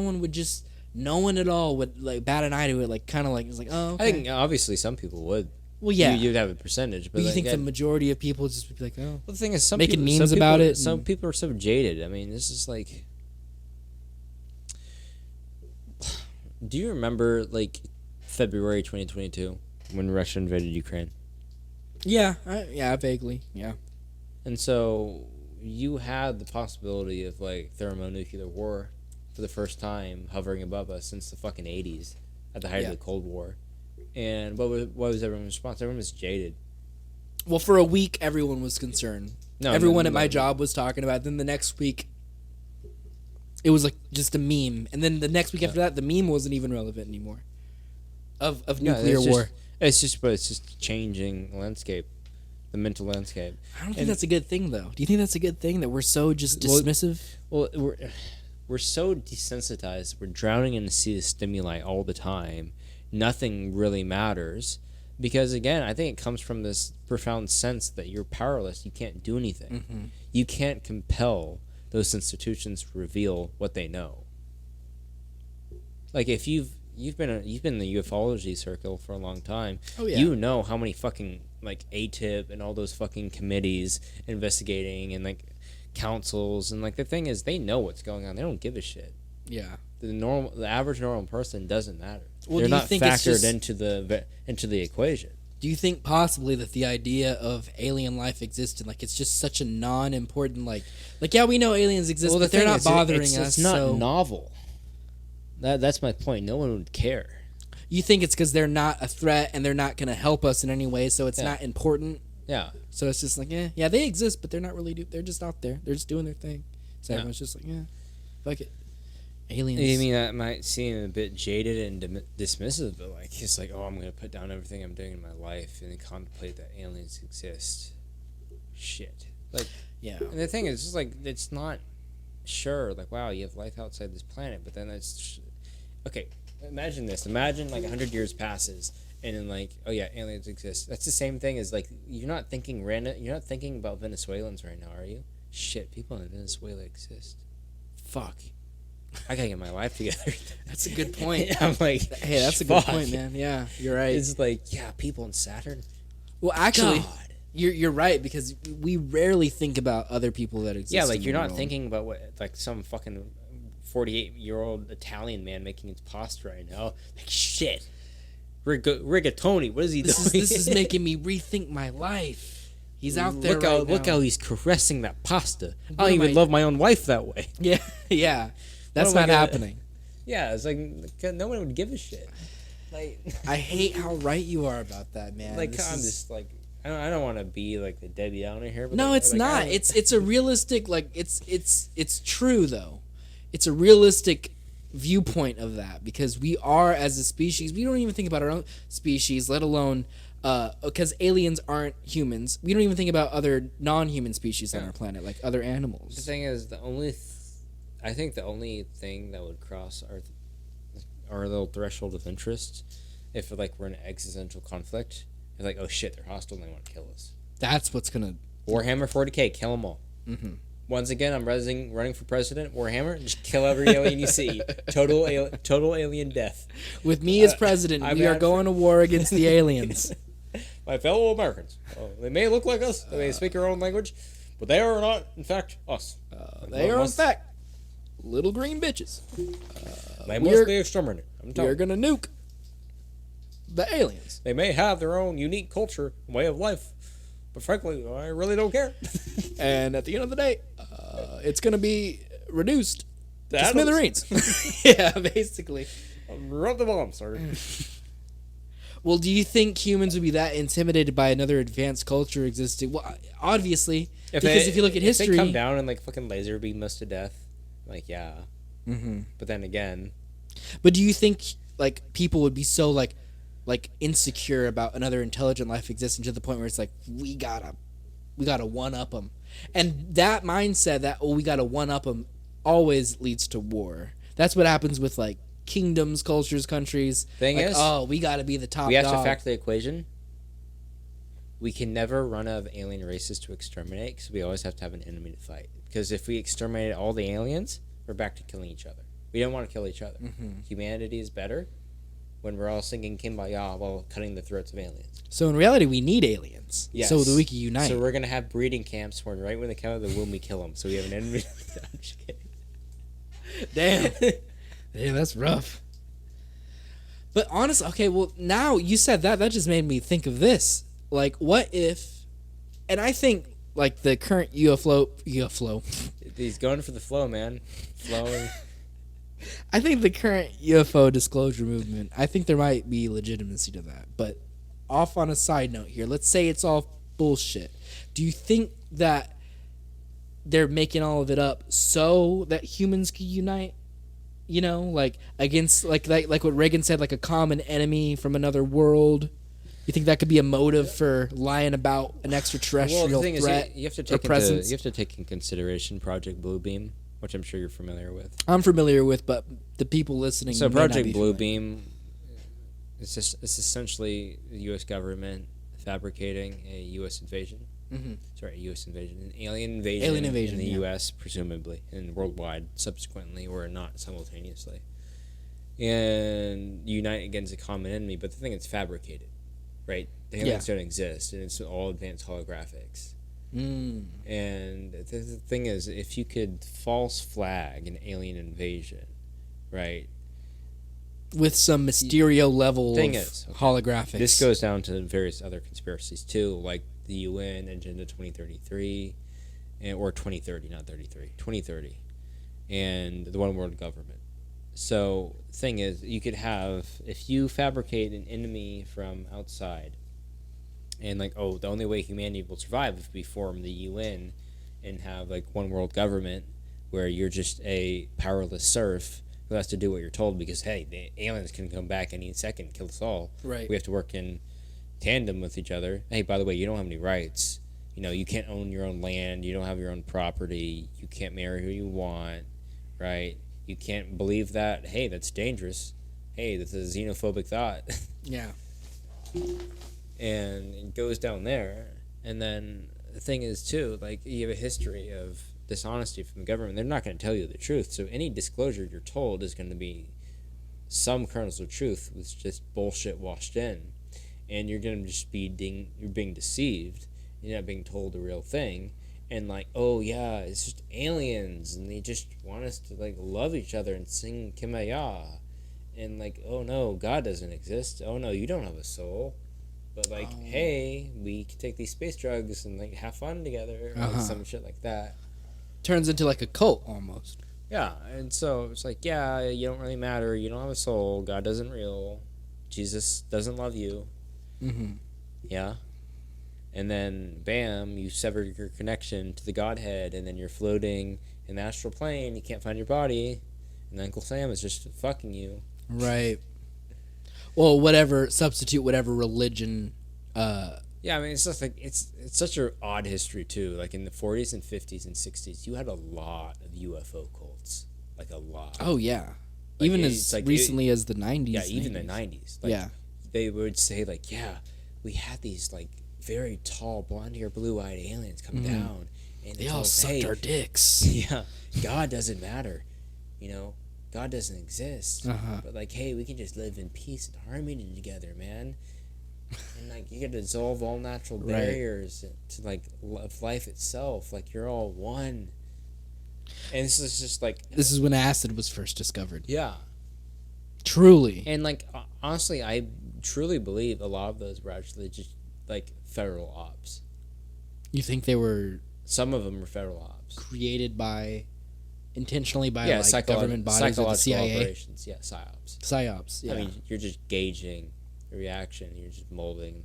A: one at all would like bat an eye to it, like kind of like it's like, oh, okay.
B: I think obviously some people would.
A: Well, yeah.
B: You'd have a percentage, but
A: you
B: like,
A: think the majority of people just would be like, oh,
B: well, the thing is, some
A: making
B: people,
A: memes about it
B: Some
A: and-
B: people are so jaded. I mean, this is like. Do you remember like February 2022 when Russia invaded Ukraine?
A: yeah, vaguely, yeah.
B: And so you had the possibility of like thermonuclear war for the first time hovering above us since the fucking 80s at the height
A: Yeah.
B: of the Cold War. And what was everyone's response? Everyone was jaded.
A: Well, for a week, everyone was concerned.
B: No,
A: Everyone
B: no,
A: at my
B: no.
A: job was talking about it. Then the next week, it was like just a meme. And then the next week after that, the meme wasn't even relevant anymore. Of nuclear war.
B: It's just changing landscape, the mental landscape.
A: I don't think that's a good thing, though. Do you think that's a good thing that we're so just dismissive?
B: Well, we're so desensitized. We're drowning in a sea of stimuli all the time. Nothing really matters. Because, again, I think it comes from this profound sense that you're powerless. You can't do anything.
A: Mm-hmm.
B: You can't compel those institutions to reveal what they know. Like, if you've been in the ufology circle for a long time,
A: Oh, yeah.
B: you know how many fucking, like, ATIP and all those fucking committees investigating and, like, councils. And, like, the thing is, they know what's going on. They don't give a shit.
A: Yeah.
B: The average normal person doesn't matter.
A: Well,
B: They're
A: do you
B: not
A: think it's
B: factored
A: just-
B: into the equation.
A: Do you think possibly that the idea of alien life existing, like it's just such a non-important, like yeah, we know aliens exist,
B: Well,
A: but they're
B: thing
A: not
B: is,
A: bothering
B: it's
A: us.
B: not
A: So
B: novel. That's my point. No one would care.
A: you think it's because they're not a threat and they're not going to help us in any way, so it's
B: Yeah.
A: not important.
B: Yeah.
A: So it's just like, yeah, they exist, but they're not really. They're just out there. They're just doing their thing. So
B: Yeah.
A: everyone's just like, yeah, fuck it. Aliens.
B: I mean, that might seem a bit jaded and dismissive, but like it's like, oh, I'm gonna put down everything I'm doing in my life and contemplate that aliens exist. Shit. Like,
A: Yeah.
B: and the thing is, just like it's not sure. Like, wow, you have life outside this planet, but then it's okay. Imagine this. Imagine like 100 years passes, and then like, oh yeah, aliens exist. That's the same thing as like you're not thinking about Venezuelans right now, are you? Shit, people in Venezuela exist. Fuck. I gotta get my life together.
A: That's a good point.
B: I'm like,
A: Hey, that's a good
B: fuck.
A: point, man. Yeah, you're right.
B: It's like, yeah, people in Saturn.
A: Well, actually,
B: God.
A: you're right because we rarely think about other people that exist.
B: Yeah, like
A: in
B: you're
A: the
B: not
A: world.
B: thinking about what like some fucking 48-year-old Italian man making his pasta right now. Like shit, rigatoni. What is he doing?
A: This is making me rethink my life. He's out there.
B: Look how he's caressing that pasta. I
A: What
B: don't
A: am
B: even
A: I-
B: love my own wife that way.
A: Yeah, yeah. That's
B: am I
A: not
B: gonna-
A: happening.
B: Yeah, it's like no one would give a shit. Like,
A: I hate how right you are about that, man.
B: like
A: This
B: I'm
A: is-
B: just like I don't want to be like the Debbie Downer here. But
A: No,
B: like,
A: it's
B: like,
A: not.
B: I-
A: It's a realistic. Like it's true though. it's a realistic viewpoint of that, because we are, as a species, we don't even think about our own species, let alone because aliens aren't humans. We don't even think about other non-human species on our planet, like other animals.
B: The thing is, I think the only thing that would cross our little threshold of interest, if like we're in an existential conflict, is like, oh shit, they're hostile and they want to kill us.
A: That's what's gonna
B: Warhammer 40K, kill them all. Mm-hmm. Once again, I'm running for president. Warhammer, just kill every alien you see. Total alien death.
A: With me as president, we are going to war against the aliens.
B: My fellow Americans. Oh, they may look like us. They may speak our own language, but they are not, in fact, us.
A: They are, in fact, little green bitches.
B: They must be exterminated.
A: We're gonna nuke the aliens.
B: They may have their own unique culture, way of life, but frankly, I really don't care.
A: And at the end of the day, it's gonna be reduced to
B: Atoms.
A: smithereens. Yeah, basically.
B: Drop the bomb, sir.
A: Well, do you think humans would be that intimidated by another advanced culture existing? Well, obviously, because if you look at history,
B: if they come down and like fucking laser beam us to death, like yeah. Mm-hmm. But then again,
A: but do you think like people would be so like insecure about another intelligent life existing to the point where it's like we gotta one up them, and that mindset that we gotta one up them always leads to war. That's what happens with like kingdoms, cultures, countries.
B: Thing
A: like,
B: is,
A: we got to be the top.
B: We have
A: dog.
B: to factor the equation. We can never run out of alien races to exterminate because we always have to have an enemy to fight. Because if we exterminated all the aliens, we're back to killing each other. We don't want to kill each other. Mm-hmm. Humanity is better when we're all singing Kumbaya while cutting the throats of aliens.
A: So in reality, we need aliens.
B: Yes.
A: So that we can unite.
B: So we're gonna have breeding camps where right when they come out of the womb, we kill them. So we have an enemy. I'm just kidding.
A: Damn. Yeah, that's rough. But honestly, okay, well, now you said that just made me think of this. Like, what if, and I think, like, the current UFO.
B: He's going for the flow, man. Flowing.
A: I think the current UFO disclosure movement, I think there might be legitimacy to that. But off on a side note here, let's say it's all bullshit. Do you think that they're making all of it up so that humans can unite? You know, like against like what Reagan said, like a common enemy from another world. You think that could be a motive for lying about an extraterrestrial threat?
B: Is you have to take in consideration Project Bluebeam, which I'm sure you're familiar with.
A: I'm familiar with, but the people listening.
B: So
A: may not
B: Project
A: be
B: Bluebeam, it's essentially the U.S. government fabricating a U.S. invasion. Mm-hmm. Sorry, a U.S. invasion, an alien invasion in the U.S. presumably, and worldwide subsequently, or not simultaneously, and unite against a common enemy. But the thing is fabricated, right? The aliens don't exist, and it's all advanced holographics. Mm. And the thing is, if you could false flag an alien invasion, right?
A: With some Mysterio level holographics.
B: This goes down to various other conspiracies too, like the UN Agenda 2033, or 2030, not 33, 2030, and the One World Government. So, the thing is, you could have, if you fabricate an enemy from outside, and like, oh, the only way humanity will survive is if we form the UN and have like one world government where you're just a powerless serf who has to do what you're told because, hey, the aliens can come back any second, kill us all.
A: Right.
B: We have to work in tandem with each other. Hey, by the way, you don't have any rights. You know, you can't own your own land. You don't have your own property. You can't marry who you want, right? You can't believe that. Hey, that's dangerous. Hey, that's a xenophobic thought.
A: Yeah.
B: And it goes down there. And then the thing is, too, like, you have a history of dishonesty from the government. They're not going to tell you the truth. So any disclosure you're told is going to be some kernels of truth with just bullshit washed in. And you're going to just be you're being deceived. You're not being told the real thing. And like, oh yeah, it's just aliens, and they just want us to like love each other and sing Kumbaya. And like, oh no, God doesn't exist. Oh no, you don't have a soul. But like, hey, we can take these space drugs and like have fun together, or like some shit like that.
A: Turns into like a cult almost.
B: Yeah, and so it's like, yeah, you don't really matter. You don't have a soul. God isn't real. Jesus doesn't love you. Mm-hmm. Yeah. and then bam, you sever your connection to the Godhead, and then you're floating in the astral plane. You can't find your body, and Uncle Sam is just fucking you.
A: Right. Well, substitute whatever religion.
B: Yeah, I mean, it's just like it's such an odd history too. Like in the 40s and 50s and 60s, you had a lot of UFO cults, like a lot.
A: Oh yeah,
B: Like,
A: even
B: it's
A: as
B: like
A: recently as the 90s.
B: Yeah, even the 90s. Like,
A: yeah,
B: they would say like, yeah, we had these like very tall, blonde-haired, blue-eyed aliens come down, and
A: they all
B: told us,
A: sucked
B: hey,
A: our dicks.
B: Yeah, God doesn't matter, God doesn't exist. But like, hey, we can just live in peace and harmony together, man. And like, you can dissolve all natural barriers to like life itself. Like, you're all one. And this is just like,
A: This is when acid was first discovered.
B: yeah.
A: Truly.
B: And like, honestly, I truly believe a lot of those were actually just like federal ops.
A: You think they were
B: Some of them were federal ops.
A: created intentionally by
B: Psycholo-
A: government bodies or the
B: psychological
A: CIA?
B: operations. Yeah, psyops.
A: Psyops. Yeah.
B: I mean, you're just gauging the reaction. You're just molding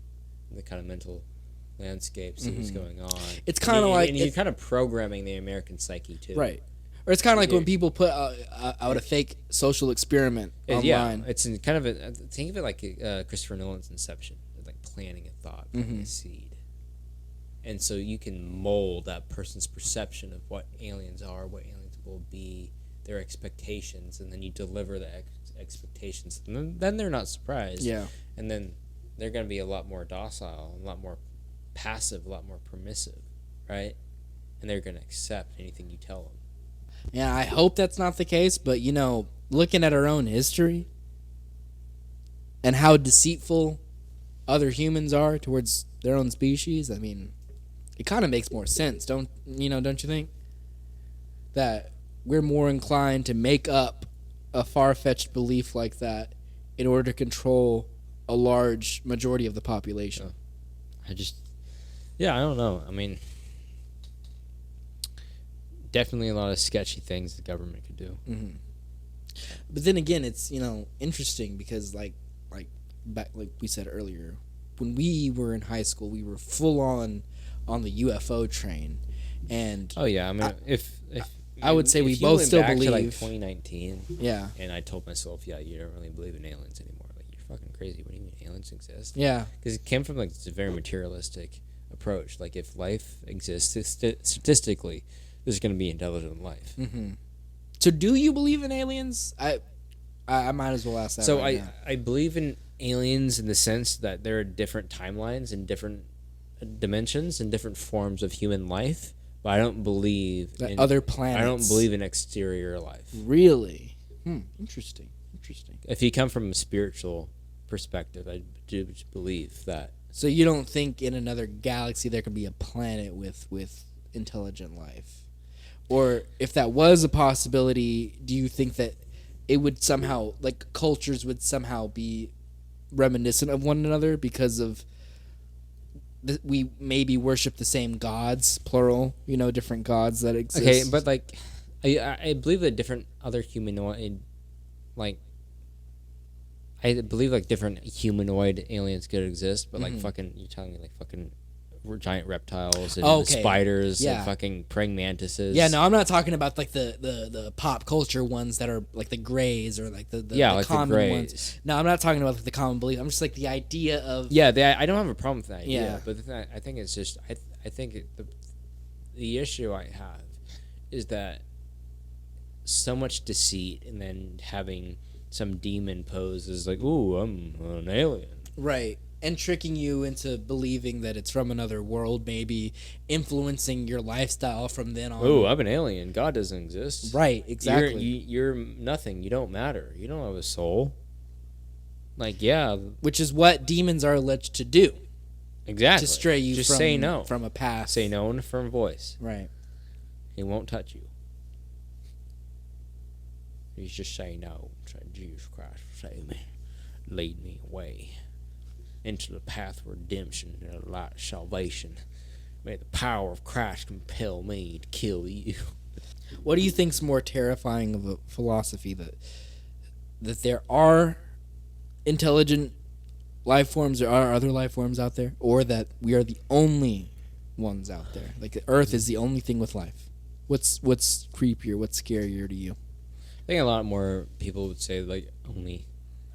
B: the kind of mental landscape, see what's going on.
A: It's kind of like
B: and you're kind of programming the American psyche too.
A: right. Or it's kind of like when people put out a fake social experiment online.
B: Yeah, it's in kind of think of it like Christopher Nolan's Inception, like planting a thought, planting a seed, and so you can mold that person's perception of what aliens are, what aliens will be, their expectations, and then you deliver the expectations, and then they're not surprised.
A: Yeah.
B: And then they're going to be a lot more docile, a lot more passive, a lot more permissive, right? And they're going to accept anything you tell them.
A: Yeah, I hope that's not the case, but looking at our own history and how deceitful other humans are towards their own species, I mean, it kind of makes more sense, don't you think? That we're more inclined to make up a far-fetched belief like that in order to control a large majority of the population.
B: I don't know. I mean, definitely a lot of sketchy things the government could do.
A: Mm-hmm. But then again, it's interesting because like we said earlier, when we were in high school, we were full on the UFO train, and
B: Oh yeah, I mean,
A: I would say
B: if
A: we
B: you
A: both
B: went
A: still
B: back to,
A: believe.
B: like 2019,
A: Yeah,
B: and I told myself, yeah, you don't really believe in aliens anymore. Like, you're fucking crazy. What do you mean aliens exist?
A: yeah,
B: Because it came from like this very materialistic approach. Like, if life exists statistically, there's going to be intelligent life.
A: Mm-hmm. So, do you believe in aliens? I might as well ask that.
B: So
A: right now.
B: I believe in aliens in the sense that there are different timelines and different dimensions and different forms of human life, but I don't believe
A: That
B: in
A: other planets.
B: I don't believe in exterior life.
A: Really? Interesting.
B: If you come from a spiritual perspective, I do believe that.
A: So you don't think in another galaxy there could be a planet with intelligent life? Or if that was a possibility, do you think that it would somehow, like, cultures would somehow be reminiscent of one another because of we maybe worship the same gods, plural, different gods that exist?
B: Okay, but like, I believe that different other humanoid, like, I believe like different humanoid aliens could exist, but like fucking, you're telling me like fucking giant reptiles and spiders and fucking praying mantises.
A: Yeah, no, I'm not talking about like the pop culture ones that are like the Greys or like the
B: like
A: common
B: the Greys.
A: ones. No, I'm not talking about like the common belief. I'm just like the idea of
B: I don't have a problem with that idea.
A: Yeah.
B: But the thing, I think it's just I think the issue I have is that so much deceit, and then having some demon pose is like, ooh, I'm an alien.
A: right, and tricking you into believing that it's from another world, maybe influencing your lifestyle from then on.
B: Ooh, I'm an alien. God doesn't exist.
A: Right, exactly.
B: You're nothing. You don't matter. You don't have a soul. Like, yeah.
A: Which is what demons are alleged to do.
B: Exactly.
A: To stray you
B: Just
A: from,
B: say no.
A: from a path.
B: Say no in a firm voice.
A: Right.
B: He won't touch you. He's just say no. Say, Jesus Christ, save me. Lead me away into the path of redemption and the light of salvation. May the power of Christ compel me to kill you.
A: What do you think's more terrifying of a philosophy, that there are intelligent life forms, there are other life forms out there, or that we are the only ones out there. Like the Earth is the only thing with life. What's creepier? What's scarier to you?
B: I think a lot more people would say like only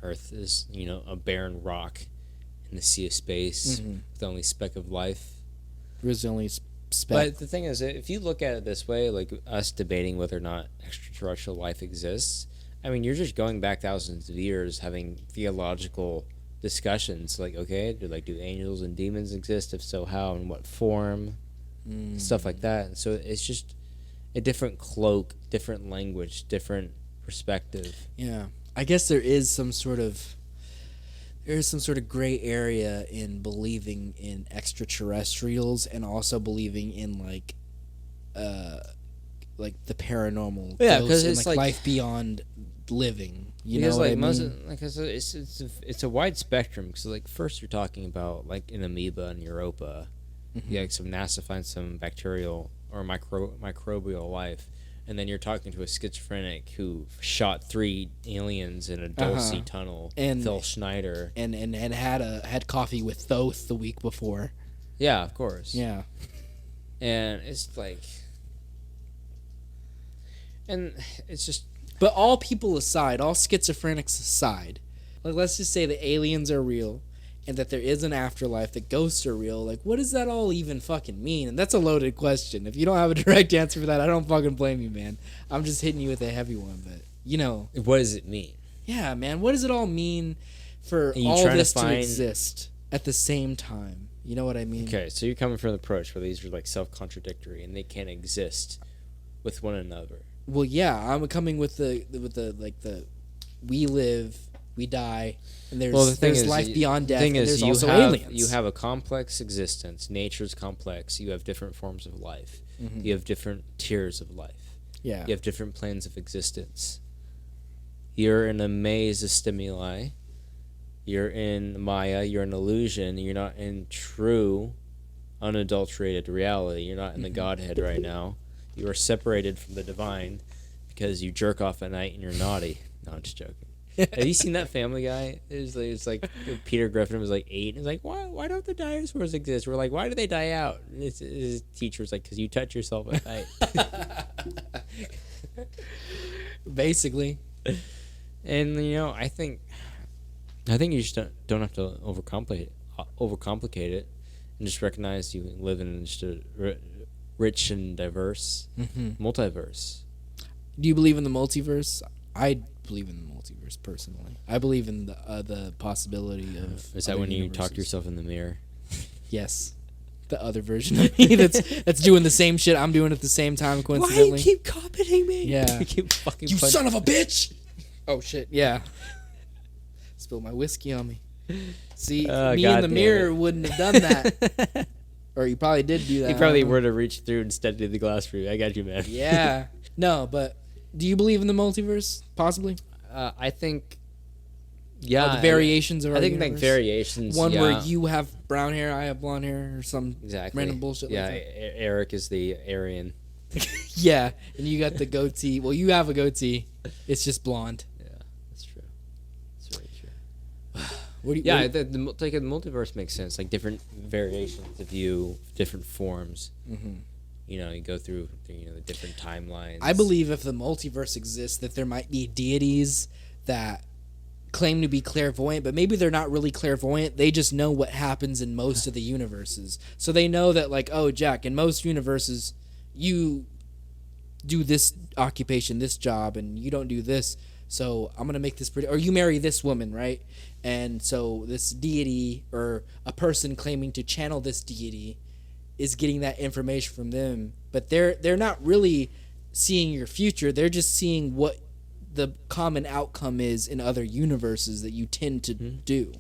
B: Earth is, a barren rock in the sea of space with only speck of life.
A: There's the only speck.
B: But the thing is, if you look at it this way, like us debating whether or not extraterrestrial life exists, I mean, you're just going back thousands of years having theological discussions. Like, okay, do angels and demons exist? If so, how and what form? Stuff like that. And so it's just a different cloak, different language, different perspective.
A: Yeah, I guess there is some sort of gray area in believing in extraterrestrials and also believing in like the paranormal.
B: Yeah,
A: ghosts
B: because
A: and,
B: it's like
A: life beyond living. You know
B: because
A: what
B: like
A: I
B: most
A: mean?
B: of, like it's a wide spectrum. Because like first you're talking about like an amoeba in Europa. Yeah, like some NASA finds some bacterial or microbial life, and then you're talking to a schizophrenic who shot 3 aliens in a Dulce tunnel,
A: And
B: Phil Schneider,
A: and had coffee with Thoth the week before.
B: yeah, of course,
A: Yeah.
B: and it's like, and it's just
A: But all people aside, all schizophrenics aside, like let's just say the aliens are real and that there is an afterlife, that ghosts are real. Like, what does that all even fucking mean? And that's a loaded question. If you don't have a direct answer for that, I don't fucking blame you, man. I'm just hitting you with a heavy one, but
B: what does it mean?
A: yeah, man. What does it all mean for
B: Are you
A: all
B: trying
A: this
B: to
A: to
B: find-
A: exist at the same time? You know what I mean?
B: Okay, so you're coming from the approach where these are like self-contradictory and they can't exist with one another.
A: Well, yeah, I'm coming with the we live, we die, and there's life beyond death, and there's also aliens.
B: You have a complex existence. Nature's complex. You have different forms of life. You have different tiers of life.
A: Yeah.
B: You have different planes of existence. You're in a maze of stimuli. You're in Maya. You're in illusion. You're not in true, unadulterated reality. You're not in the Godhead right now. You are separated from the divine because you jerk off at night and you're naughty. No, I'm just joking. Have you seen that Family Guy? It's like Peter Griffin was like 8. And he's like, why don't the dinosaurs exist? We're like, why do they die out? And his teacher was like, because you touch yourself at night.
A: Basically.
B: And I think you just don't have to overcomplicate it, and just recognize you live in just a rich and diverse multiverse.
A: Do you believe in the multiverse? I believe in the multiverse personally. I believe in the possibility of.
B: Is that
A: other
B: when you
A: universes.
B: talk to yourself in the mirror?
A: Yes, the other version of me that's doing the same shit I'm doing at the same time. Coincidentally,
B: Why you keep commenting me?
A: Yeah.
B: You keep fucking.
A: You son of a bitch! Oh shit! Yeah. Spilled my whiskey on me. See,
B: Oh,
A: me
B: God
A: in the
B: damn
A: mirror
B: it.
A: wouldn't have done that. Or you probably did do that.
B: You probably would have reached through instead of the glass for you. I got you, man.
A: Yeah. No, but do you believe in the multiverse? Possibly.
B: I think. Yeah,
A: The variations of our
B: I think like
A: universe?
B: variations.
A: One
B: yeah.
A: where you have brown hair, I have blonde hair, or some
B: exactly
A: random bullshit
B: Yeah,
A: like that.
B: Eric is the Aryan.
A: Yeah, and you got the goatee. Well, you have a goatee. It's just blonde.
B: Yeah, that's true. That's very true.
A: What do you?
B: Yeah,
A: what do
B: the multiverse makes sense. Like different variations of you, different forms.
A: Mhm.
B: You go through the different timelines.
A: I believe if the multiverse exists, that there might be deities that claim to be clairvoyant, but maybe they're not really clairvoyant. They just know what happens in most of the universes. So they know that, like, oh, Jack, in most universes, you do this occupation, this job, and you don't do this. So I'm going to make this pretty, or you marry this woman, right? And so this deity or a person claiming to channel this deity is getting that information from them, but they're not really seeing your future. They're just seeing what the common outcome is in other universes that you tend to do.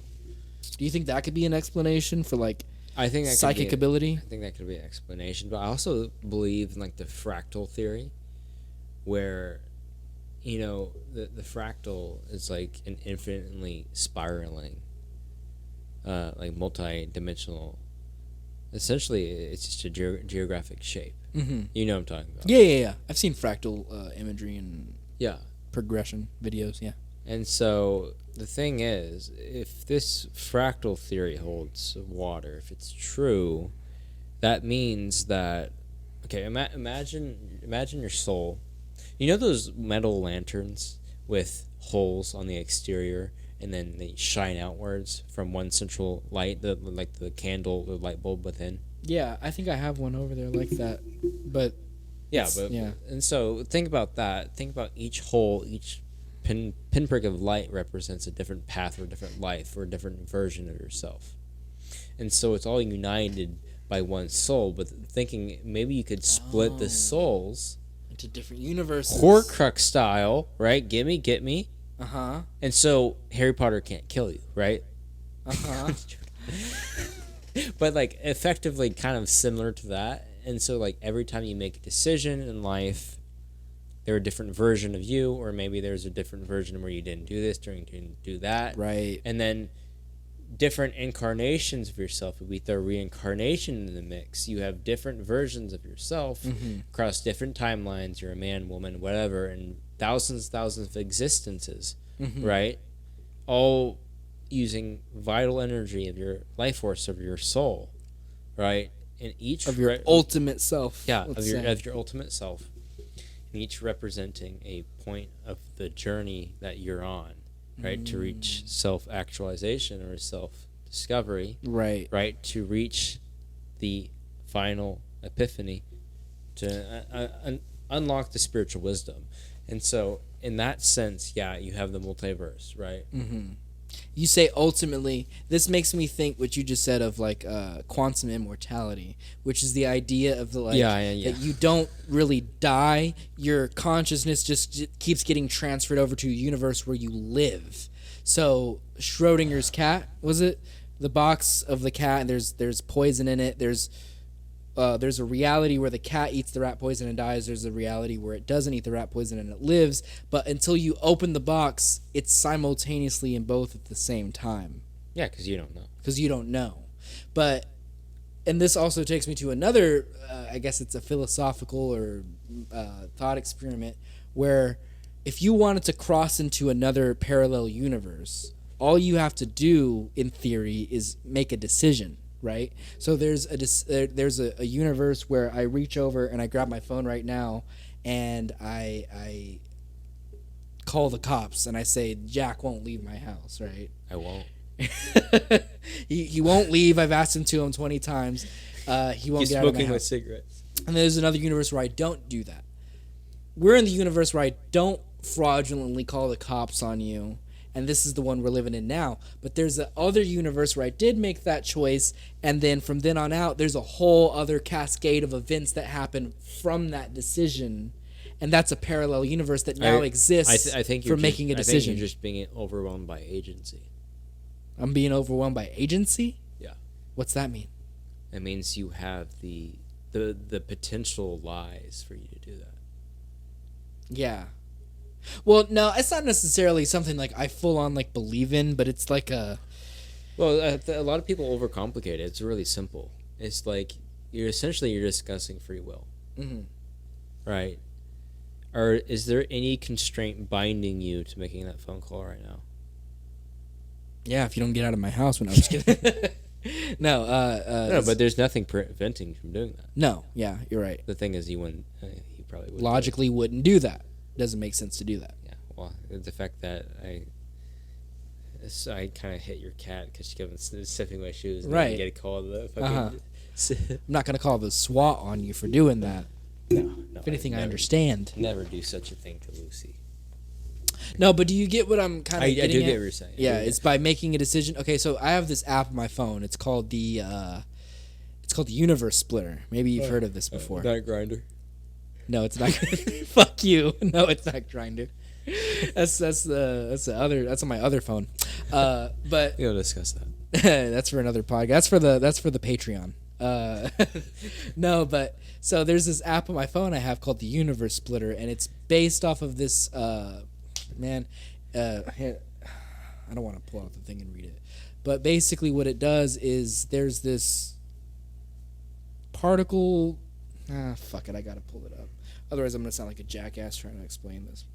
A: Do you think that could be an explanation for like
B: I think that
A: psychic
B: could be
A: ability?
B: I think that could be an explanation, but I also believe in like the fractal theory, where the fractal is like an infinitely spiraling, like multi-dimensional. Essentially, it's just a geographic shape.
A: Mm-hmm.
B: You know what I'm talking about?
A: Yeah. I've seen fractal imagery and
B: Yeah.
A: progression videos. Yeah.
B: And so the thing is, if this fractal theory holds water, if it's true, that means that, okay, imagine your soul. You know those metal lanterns with holes on the exterior, and then they shine outwards from one central light, like the candle, the light bulb within.
A: Yeah, I think I have one over there like that, but
B: Yeah,
A: yeah.
B: And so think about that. Think about each hole, each pinprick of light represents a different path or a different life or a different version of yourself. And so it's all united by one soul, but thinking maybe you could split the souls
A: into different universes.
B: Horcrux style, right? Get me.
A: Uh-huh.
B: And so Harry Potter can't kill you, right?
A: Uh-huh.
B: But like effectively kind of similar to that. And so like every time you make a decision in life, there are a different version of you, or maybe there's a different version where you didn't do this, didn't do that.
A: Right.
B: And then different incarnations of yourself. If we throw reincarnation in the mix, you have different versions of yourself across different timelines. You're a man, woman, whatever, and thousands of existences, right? All using vital energy of your life force of your soul, right? And each
A: of your ultimate self.
B: Yeah, of your ultimate self. And each representing a point of the journey that you're on, right? To reach self-actualization or self-discovery.
A: Right.
B: Right? To reach the final epiphany, to unlock the spiritual wisdom. And so, in that sense, yeah, you have the multiverse, right?
A: Mm-hmm. You say ultimately, this makes me think what you just said of like quantum immortality, which is the idea of the like that you don't really die, your consciousness just keeps getting transferred over to a universe where you live. So Schrodinger's cat, was it? The box of the cat, and there's poison in it. There's a reality where the cat eats the rat poison and dies. There's a reality where it doesn't eat the rat poison and it lives. But until you open the box, it's simultaneously in both at the same time.
B: Yeah, because you don't know.
A: But, and this also takes me to another, I guess it's a philosophical or thought experiment, where if you wanted to cross into another parallel universe, all you have to do, in theory, is make a decision. Right, so there's a universe where I reach over and I grab my phone right now, and I call the cops and I say Jack won't leave my house. Right,
B: I won't.
A: he won't leave. I've asked him to 20 times. He won't get out of my house.
B: Smoking with cigarettes.
A: And there's another universe where I don't do that. We're in the universe where I don't fraudulently call the cops on you. And this is the one we're living in now. But there's the other universe where I did make that choice, and then from then on out, there's a whole other cascade of events that happen from that decision, and that's a parallel universe that now exists
B: I think
A: for making a decision.
B: I think you're just being overwhelmed by agency.
A: I'm being overwhelmed by agency?
B: Yeah.
A: What's that mean?
B: It means you have the potential lies for you to do that.
A: Yeah. Well, no, it's not necessarily something like I full on like believe in, but it's like a.
B: Well, a lot of people overcomplicate it. It's really simple. It's like you're discussing free will, right? Or is there any constraint binding you to making that phone call right now?
A: Yeah, if you don't get out of my house when I was kidding. No,
B: no, but there's nothing preventing you from doing that.
A: No, yeah, you're right.
B: The thing is, you probably wouldn't
A: logically wouldn't do that. Doesn't make sense to do that.
B: Yeah, well, the fact that I kind of hit your cat because she kept sniffing my shoes. And
A: right.
B: You get a call to the fucking.
A: I'm not gonna call the SWAT on you for doing that.
B: No.
A: If anything, I understand.
B: Never do such a thing to Lucy.
A: No, but do you get what I'm kind of getting
B: I do
A: at?
B: get what you're saying.
A: Yeah, it's by making a decision. Okay, so I have this app on my phone. It's called the Universe Splitter. Maybe you've heard of this before.
B: Night Grinder.
A: No, it's not. Fuck you. No, it's not Grindr. That's on my other phone. But
B: we'll discuss that.
A: that's for another podcast. That's for the Patreon. No, but so there's this app on my phone I have called the Universe Splitter, and it's based off of this here, I don't want to pull out the thing and read it, but basically what it does is there's this particle. Fuck it, I gotta pull it up. Otherwise, I'm gonna sound like a jackass trying to explain this.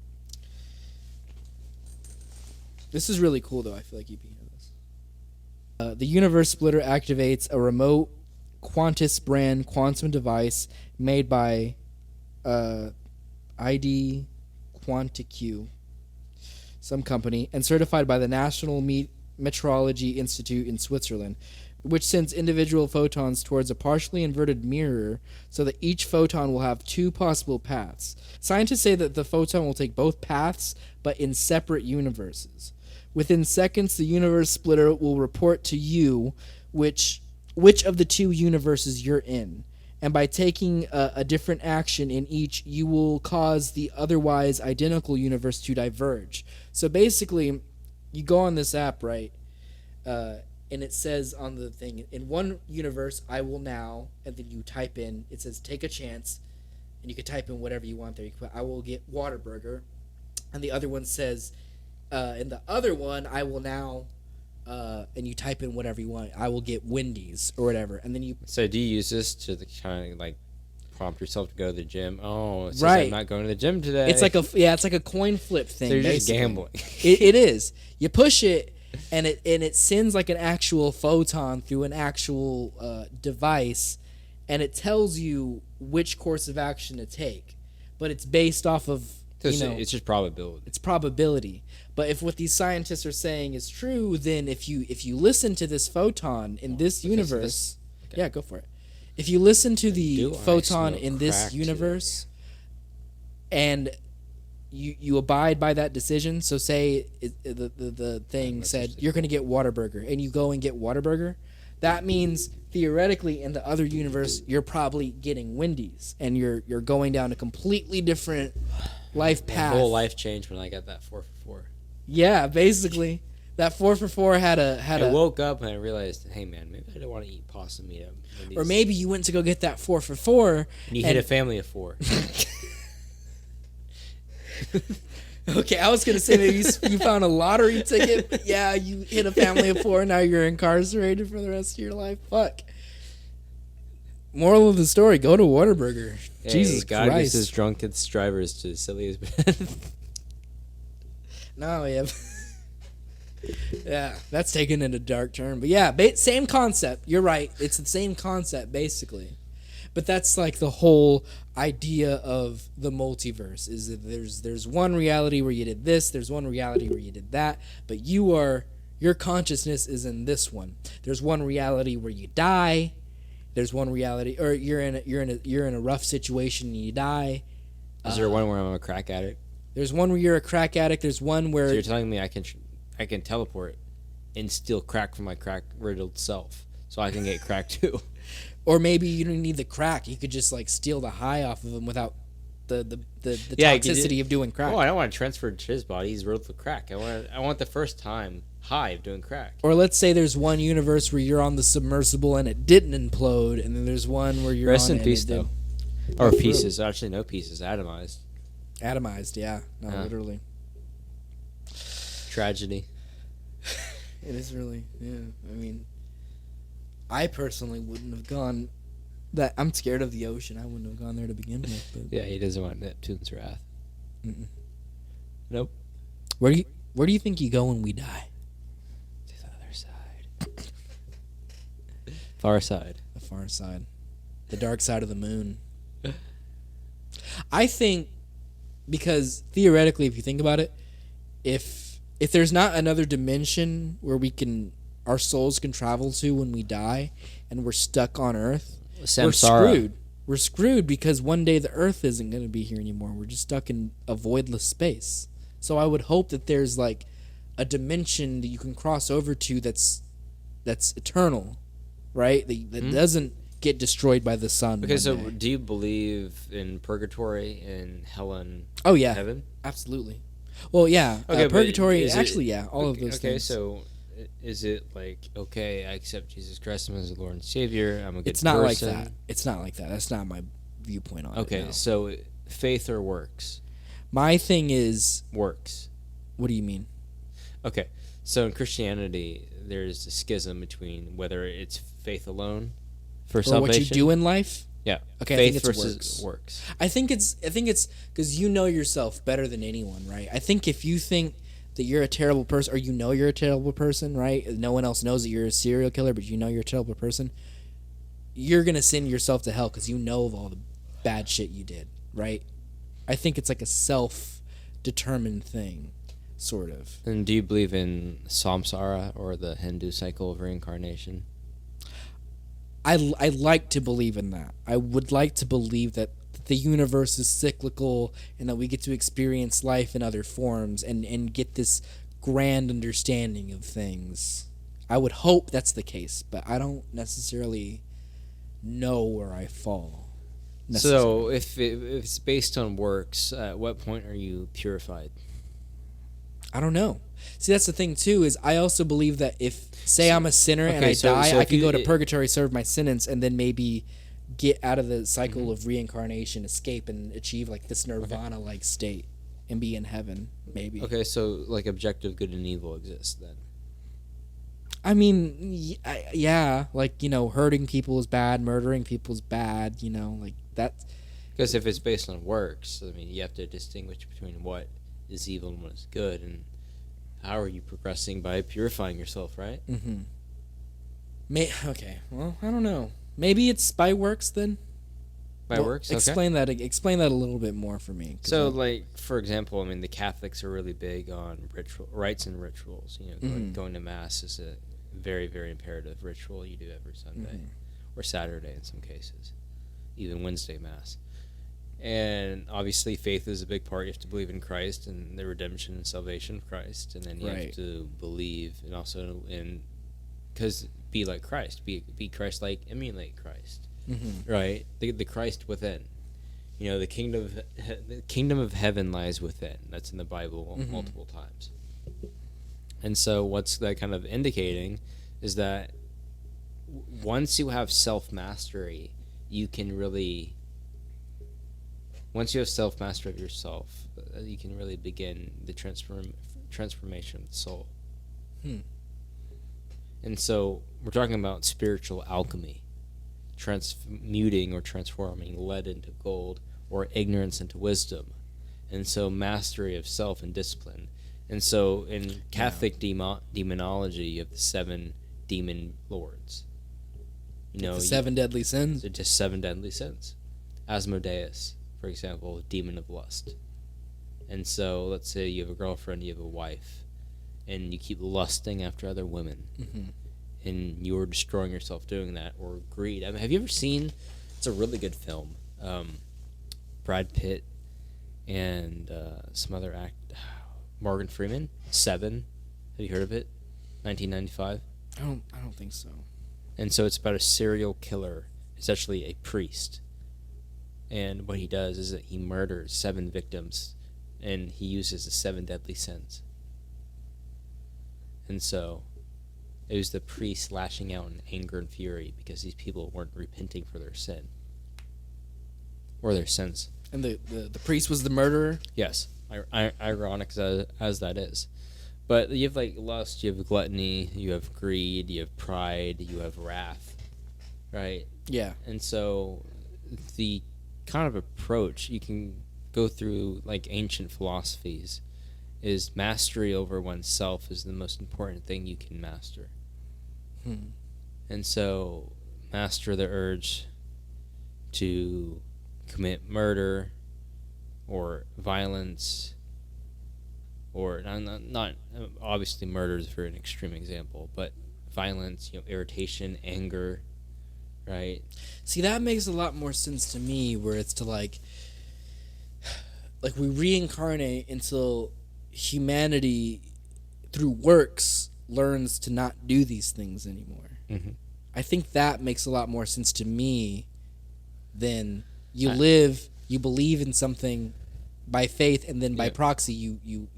A: This is really cool, though. I feel like you can hear this. The universe splitter activates a remote Quantus brand quantum device made by ID Quantiq, some company, and certified by the National Metrology Institute in Switzerland, which sends individual photons towards a partially inverted mirror so that each photon will have two possible paths. Scientists say that the photon will take both paths, but in separate universes. Within seconds, the universe splitter will report to you which of the two universes you're in. And by taking a different action in each, you will cause the otherwise identical universe to diverge. So basically, you go on this app, right? And it says on the thing, in one universe, I will now, and then you type in, it says take a chance, and you can type in whatever you want there. You can put, I will get Whataburger. And the other one says, in the other one, I will now, and you type in whatever you want. I will get Wendy's or whatever. And then you.
B: So do you use this to kind of like prompt yourself to go to the gym? Oh, it says
A: right.
B: I'm not going to the gym today.
A: It's like a coin flip thing.
B: So you're just
A: basically.
B: gambling.
A: It is. You push it, and it sends like an actual photon through an actual device, and it tells you which course of action to take. But it's based off of
B: it's just probability.
A: It's probability. But if what these scientists are saying is true, then if you listen to this photon in this universe, yeah, go for it. If you listen to the photon in this universe, and you abide by that decision, so say the thing said you're going to get Whataburger, and you go and get Whataburger, that means theoretically in the other universe you're probably getting Wendy's, and you're going down a completely different life path.
B: My whole life changed when I got that 4 for 4.
A: Yeah, basically, that 4 for 4 had
B: I woke up and I realized, hey man, maybe I don't want to eat pasta meat.
A: Or maybe you went to go get that 4 for 4,
B: and you hit a family of 4.
A: Okay, I was gonna say maybe you found a lottery ticket. But yeah, you hit a family of 4. Now you're incarcerated for the rest of your life. Fuck. Moral of the story: go to Whataburger.
B: Hey,
A: Jesus
B: God
A: Christ.
B: gives his drunkest drivers to the silliest.
A: No, yeah. Yeah, that's taken in a dark turn. But yeah, same concept. You're right. It's the same concept, basically. But that's like the whole idea of the multiverse, is that there's one reality where you did this, there's one reality where you did that, but your consciousness is in this one. There's one reality where you die. There's one reality, or you're in a rough situation and you die.
B: Is there one where I'm a crack addict?
A: There's one where you're a crack addict. There's one where...
B: So you're telling me I can teleport and steal crack from my crack-riddled self, so I can get crack too.
A: Or maybe you don't need the crack. You could just like steal the high off of him without the
B: Yeah,
A: toxicity of doing crack.
B: Oh, I don't want to transfer to his body. He's riddled with crack. I want the first time high of doing crack.
A: Or let's say there's one universe where you're on the submersible and it didn't implode, and then there's one where you're
B: Rest
A: on
B: in
A: it
B: peace,
A: and it
B: though.
A: did.
B: Or pieces. Actually, no pieces. Atomized.
A: Atomized, yeah. No, literally.
B: Tragedy.
A: It is really, yeah. I mean, I personally wouldn't have gone. I'm scared of the ocean. I wouldn't have gone there to begin with. But.
B: Yeah, he doesn't want Neptune's wrath.
A: Mm-mm.
B: Nope.
A: Where do you think you go when we die?
B: To the other side. Far side.
A: The far side. The dark side of the moon. I think, because theoretically, if you think about it, if there's not another dimension where our souls can travel to when we die, and we're stuck on Earth, we're screwed. We're screwed because one day the Earth isn't going to be here anymore. We're just stuck in a voidless space. So I would hope that there's like a dimension that you can cross over to that's eternal, right? That doesn't get destroyed by the sun.
B: Okay, so do you believe in purgatory and hell and heaven?
A: Absolutely. Well, yeah.
B: Okay,
A: purgatory, actually, yeah. All of those things.
B: Okay, so is it like, okay, I accept Jesus Christ as the Lord and Savior, I'm a good
A: It's not
B: person?
A: like that. It's not like that. That's not my viewpoint on it.
B: Okay,
A: no.
B: So faith or works?
A: My thing is...
B: Works.
A: What do you mean?
B: Okay, so in Christianity, there's a schism between whether it's faith alone for salvation.
A: Or what you do in life?
B: Yeah.
A: Okay,
B: faith
A: I think it's
B: versus works.
A: I think it's because you know yourself better than anyone, right? I think if you think that you're a terrible person, or you know you're a terrible person, right? No one else knows that you're a serial killer, but you know you're a terrible person. You're gonna send yourself to hell because you know of all the bad shit you did, right? I think it's like a self-determined thing, sort of.
B: And do you believe in samsara, or the Hindu cycle of reincarnation?
A: I like to believe in that. I would like to believe that the universe is cyclical and that we get to experience life in other forms and get this grand understanding of things. I would hope that's the case, but I don't necessarily know where I fall.
B: So if it's based on works, at what point are you purified?
A: I don't know. See, that's the thing too. Is I also believe that if, say, I'm a sinner and I die, I could go to purgatory, serve my sentence, and then maybe get out of the cycle of reincarnation, escape, and achieve like this nirvana-like state, and be in heaven. Maybe.
B: Okay, so like objective good and evil exists then.
A: I mean, yeah, like, you know, hurting people is bad, murdering people is bad. You know, like that.
B: Because if it's based on works, I mean, you have to distinguish between what is evil and what is good, and how are you progressing by purifying yourself, right?
A: Mm-hmm. Okay. Well, I don't know. Maybe it's by works then.
B: By works. Okay.
A: Explain that. Explain that a little bit more for me.
B: So, like, for example, I mean, the Catholics are really big on rites and rituals. You know, going to mass is a very, very imperative ritual you do every Sunday, or Saturday in some cases, even Wednesday mass. And obviously, faith is a big part. You have to believe in Christ and the redemption and salvation of Christ, and then you have to believe, and also because be like Christ, be Christ-like, emulate Christ, right? The Christ within. You know, the kingdom of heaven lies within. That's in the Bible multiple times. And so, what's that kind of indicating is that once you have self-mastery, you can really. Once you have self-mastery of yourself, you can really begin the transformation of the soul. And so we're talking about spiritual alchemy, transmuting or transforming lead into gold, or ignorance into wisdom. And so mastery of self and discipline. And so in Catholic demonology, you have the 7 demon lords. You know,
A: the 7 deadly sins?
B: They're just 7 deadly sins. Asmodeus, for example, demon of lust. And so let's say you have a girlfriend, you have a wife, and you keep lusting after other women, and you're destroying yourself doing that, or greed. I mean, have you ever seen, it's a really good film, Brad Pitt and some other Morgan Freeman, Seven. Have you heard of it? 1995.
A: I don't think so.
B: And so it's about a serial killer. It's actually a priest. And what he does is that he murders 7 victims, and he uses the 7 deadly sins. And so it was the priest lashing out in anger and fury because these people weren't repenting for their sin. Or their sins.
A: And the priest was the murderer?
B: Yes. Ironic as that is. But you have like lust, you have gluttony, you have greed, you have pride, you have wrath. Right?
A: Yeah.
B: And so the kind of approach you can go through, like ancient philosophies, is mastery over oneself is the most important thing you can master. And so master the urge to commit murder or violence, or not obviously murder is for an extreme example, but violence, irritation, anger, right?
A: See, that makes a lot more sense to me, where it's to like we reincarnate until humanity through works learns to not do these things anymore. I think that makes a lot more sense to me than you believe in something by faith, and then by proxy you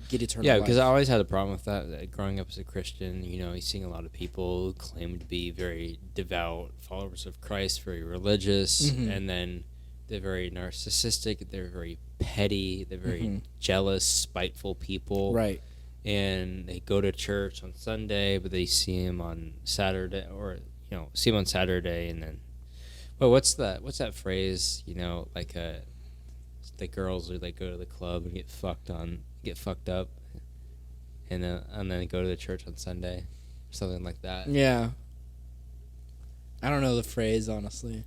A: get eternal life.
B: Yeah, because I always had a problem with that growing up as a Christian. You seeing a lot of people who claim to be very devout followers of Christ, very religious, and then they're very narcissistic, they're very petty, they're very jealous, spiteful people. Right. And they go to church on Sunday, but they see him on Saturday, or see him on Saturday, and then, well, what's that phrase? Like the girls who go to the club and get fucked up. and then go to the church on Sunday, or something like that.
A: Yeah. I don't know the phrase, honestly.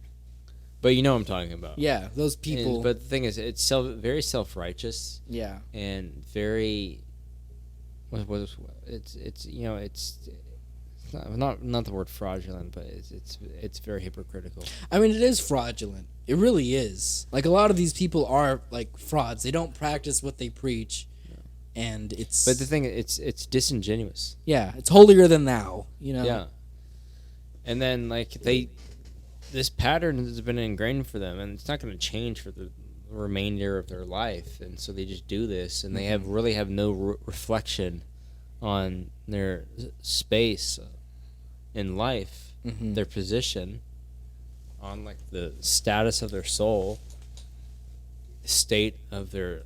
B: But you know what I'm talking about.
A: Yeah, those people.
B: But the thing is, it's very self-righteous.
A: Yeah.
B: And very. It's you know it's not the word fraudulent, but it's very hypocritical.
A: I mean, it is fraudulent. It really is. Like, a lot of these people are like frauds. They don't practice what they preach, and it's.
B: But the thing, it's disingenuous.
A: Yeah, it's holier than thou. You know.
B: Yeah. And then this pattern has been ingrained for them, and it's not going to change for the remainder of their life, and so they just do this, and they really have no reflection on their space in life, their position, on like the status of their soul, state of their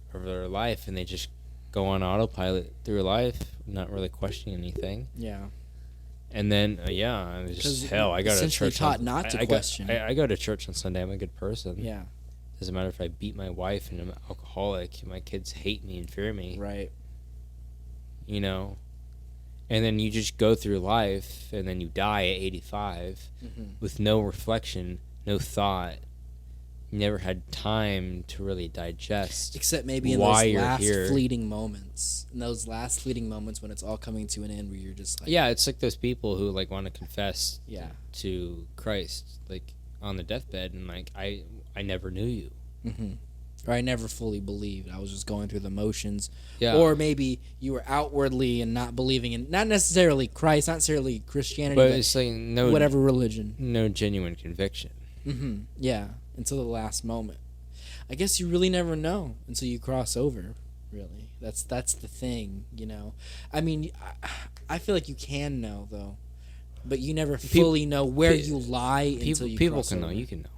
B: life, and they just go on autopilot through life, not really questioning anything.
A: Yeah.
B: And then it's just hell. I go to church.
A: Taught not to question.
B: I go to church on Sunday. I'm a good person.
A: Yeah.
B: Doesn't matter if I beat my wife and I'm an alcoholic. My kids hate me and fear me.
A: Right.
B: You know? And then you just go through life, and then you die at 85 with no reflection, no thought. You never had time to really digest.
A: Except maybe in those last fleeting moments. In those last fleeting moments when it's all coming to an end, where you're just like...
B: Yeah, it's like those people who like want to confess to Christ, like on the deathbed, and like, I never knew you.
A: Or I never fully believed. I was just going through the motions.
B: Yeah.
A: Or maybe you were outwardly and not believing in, not necessarily Christ, not necessarily Christianity,
B: but it's like
A: whatever religion.
B: No genuine conviction.
A: Yeah, until the last moment. I guess you really never know until you cross over, really. That's the thing, you know. I mean, I feel like you can know, though. But you never fully know where you lie until you
B: people
A: cross
B: can
A: over.
B: know. You can know.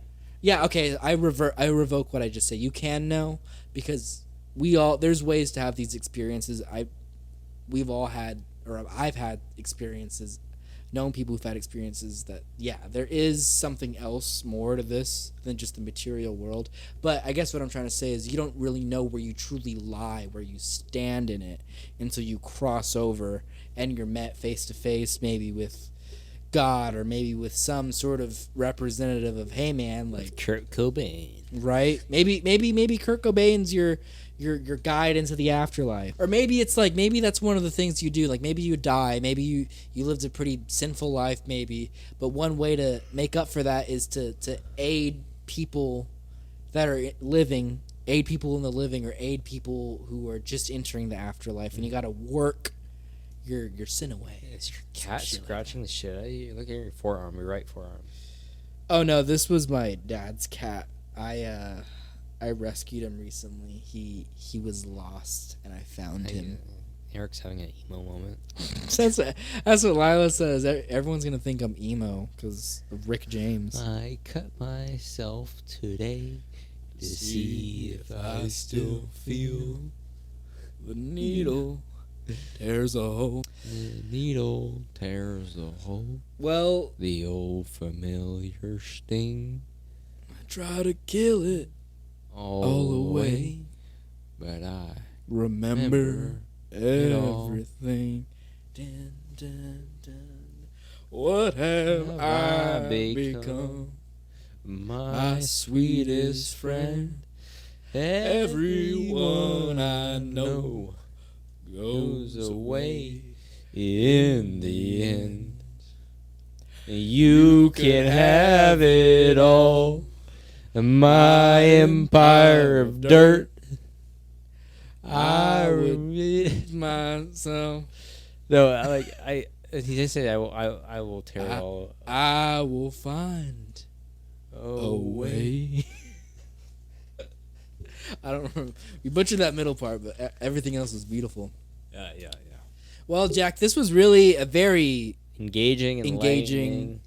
A: Yeah, okay, I revoke what I just said. You can know, because there's ways to have these experiences. I've had experiences, known people who've had experiences that, there is something else more to this than just the material world. But I guess what I'm trying to say is you don't really know where you truly lie, where you stand in it, until you cross over and you're met face to face, maybe with God, or maybe with some sort of representative of, hey man, like
B: Kurt Cobain,
A: right? Maybe Kurt Cobain's your guide into the afterlife, or maybe it's like, maybe that's one of the things you do. Like, maybe you die, maybe you lived a pretty sinful life, maybe, but one way to make up for that is to aid people that are living, aid people in the living, or aid people who are just entering the afterlife, and you got to work your sin away.
B: Is your cat scratching the shit out of you? Look at your forearm, your right forearm.
A: Oh no, this was my dad's cat. I rescued him recently. He was lost, and I found him.
B: Eric's having an emo moment.
A: That's what Lila says. Everyone's gonna think I'm emo because of Rick James.
B: I cut myself today to see if I still feel
A: the needle. Tears a hole.
B: The needle tears a hole.
A: Well,
B: the old familiar sting.
A: I try to kill it all away,
B: but I
A: remember everything. Dun, dun, dun. What have I become? My sweetest friend. Everyone I know goes away in the end. You can have it all, my empire of dirt. I would rid myself.
B: No, he just said, I will tear it all.
A: I will find a way. I don't remember. We butchered that middle part, but everything else was beautiful.
B: Yeah.
A: Well, Jack, this was really a very
B: engaging,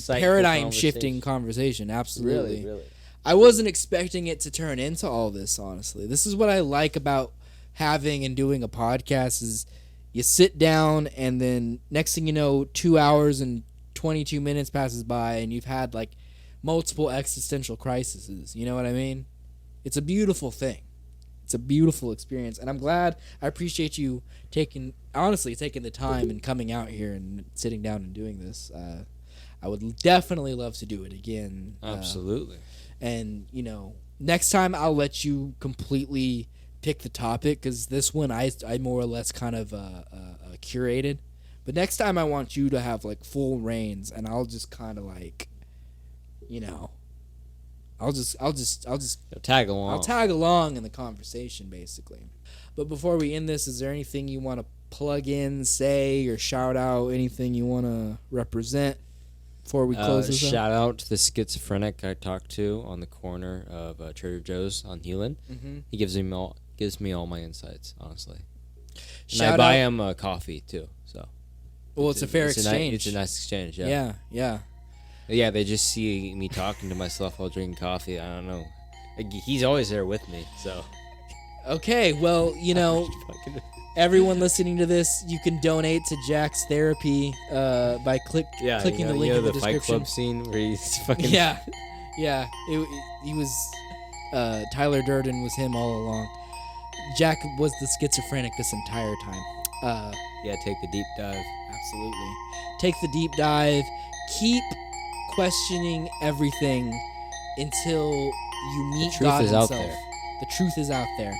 A: paradigm-shifting conversation. Absolutely.
B: Really.
A: I wasn't expecting it to turn into all this, honestly. This is what I like about having and doing a podcast is you sit down, and then next thing you know, 2 hours and 22 minutes passes by, and you've had, like, multiple existential crises. You know what I mean? It's a beautiful thing. It's a beautiful experience, and I'm glad. I appreciate you taking the time and coming out here and sitting down and doing this. I would definitely love to do it again.
B: Absolutely.
A: And next time I'll let you completely pick the topic, because this one I more or less kind of curated. But next time I want you to have like full reins, and I'll just kind of like, I'll just
B: tag along.
A: I'll tag along in the conversation, basically. But before we end this, is there anything you want to plug in, say, or shout out? Anything you want to represent before we close this
B: shout out to the schizophrenic I talked to on the corner of Trader Joe's on Hewlin.
A: Mm-hmm.
B: He gives me all my insights, honestly. And
A: Shout
B: I buy
A: out-
B: him coffee too. So.
A: Well, it's a fair exchange.
B: It's a nice exchange. Yeah.
A: Yeah.
B: Yeah, they just see me talking to myself while drinking coffee. I don't know. Like, he's always there with me, so.
A: Okay, well, everyone listening to this, you can donate to Jack's therapy by clicking the link in the
B: the Fight
A: description.
B: Club scene where he's fucking.
A: Yeah. He was Tyler Durden was him all along. Jack was the schizophrenic this entire time.
B: Yeah, take the deep dive.
A: Absolutely. Take the deep dive. Keep questioning everything until you meet
B: truth
A: God
B: is out
A: himself.
B: there.
A: The truth is out there.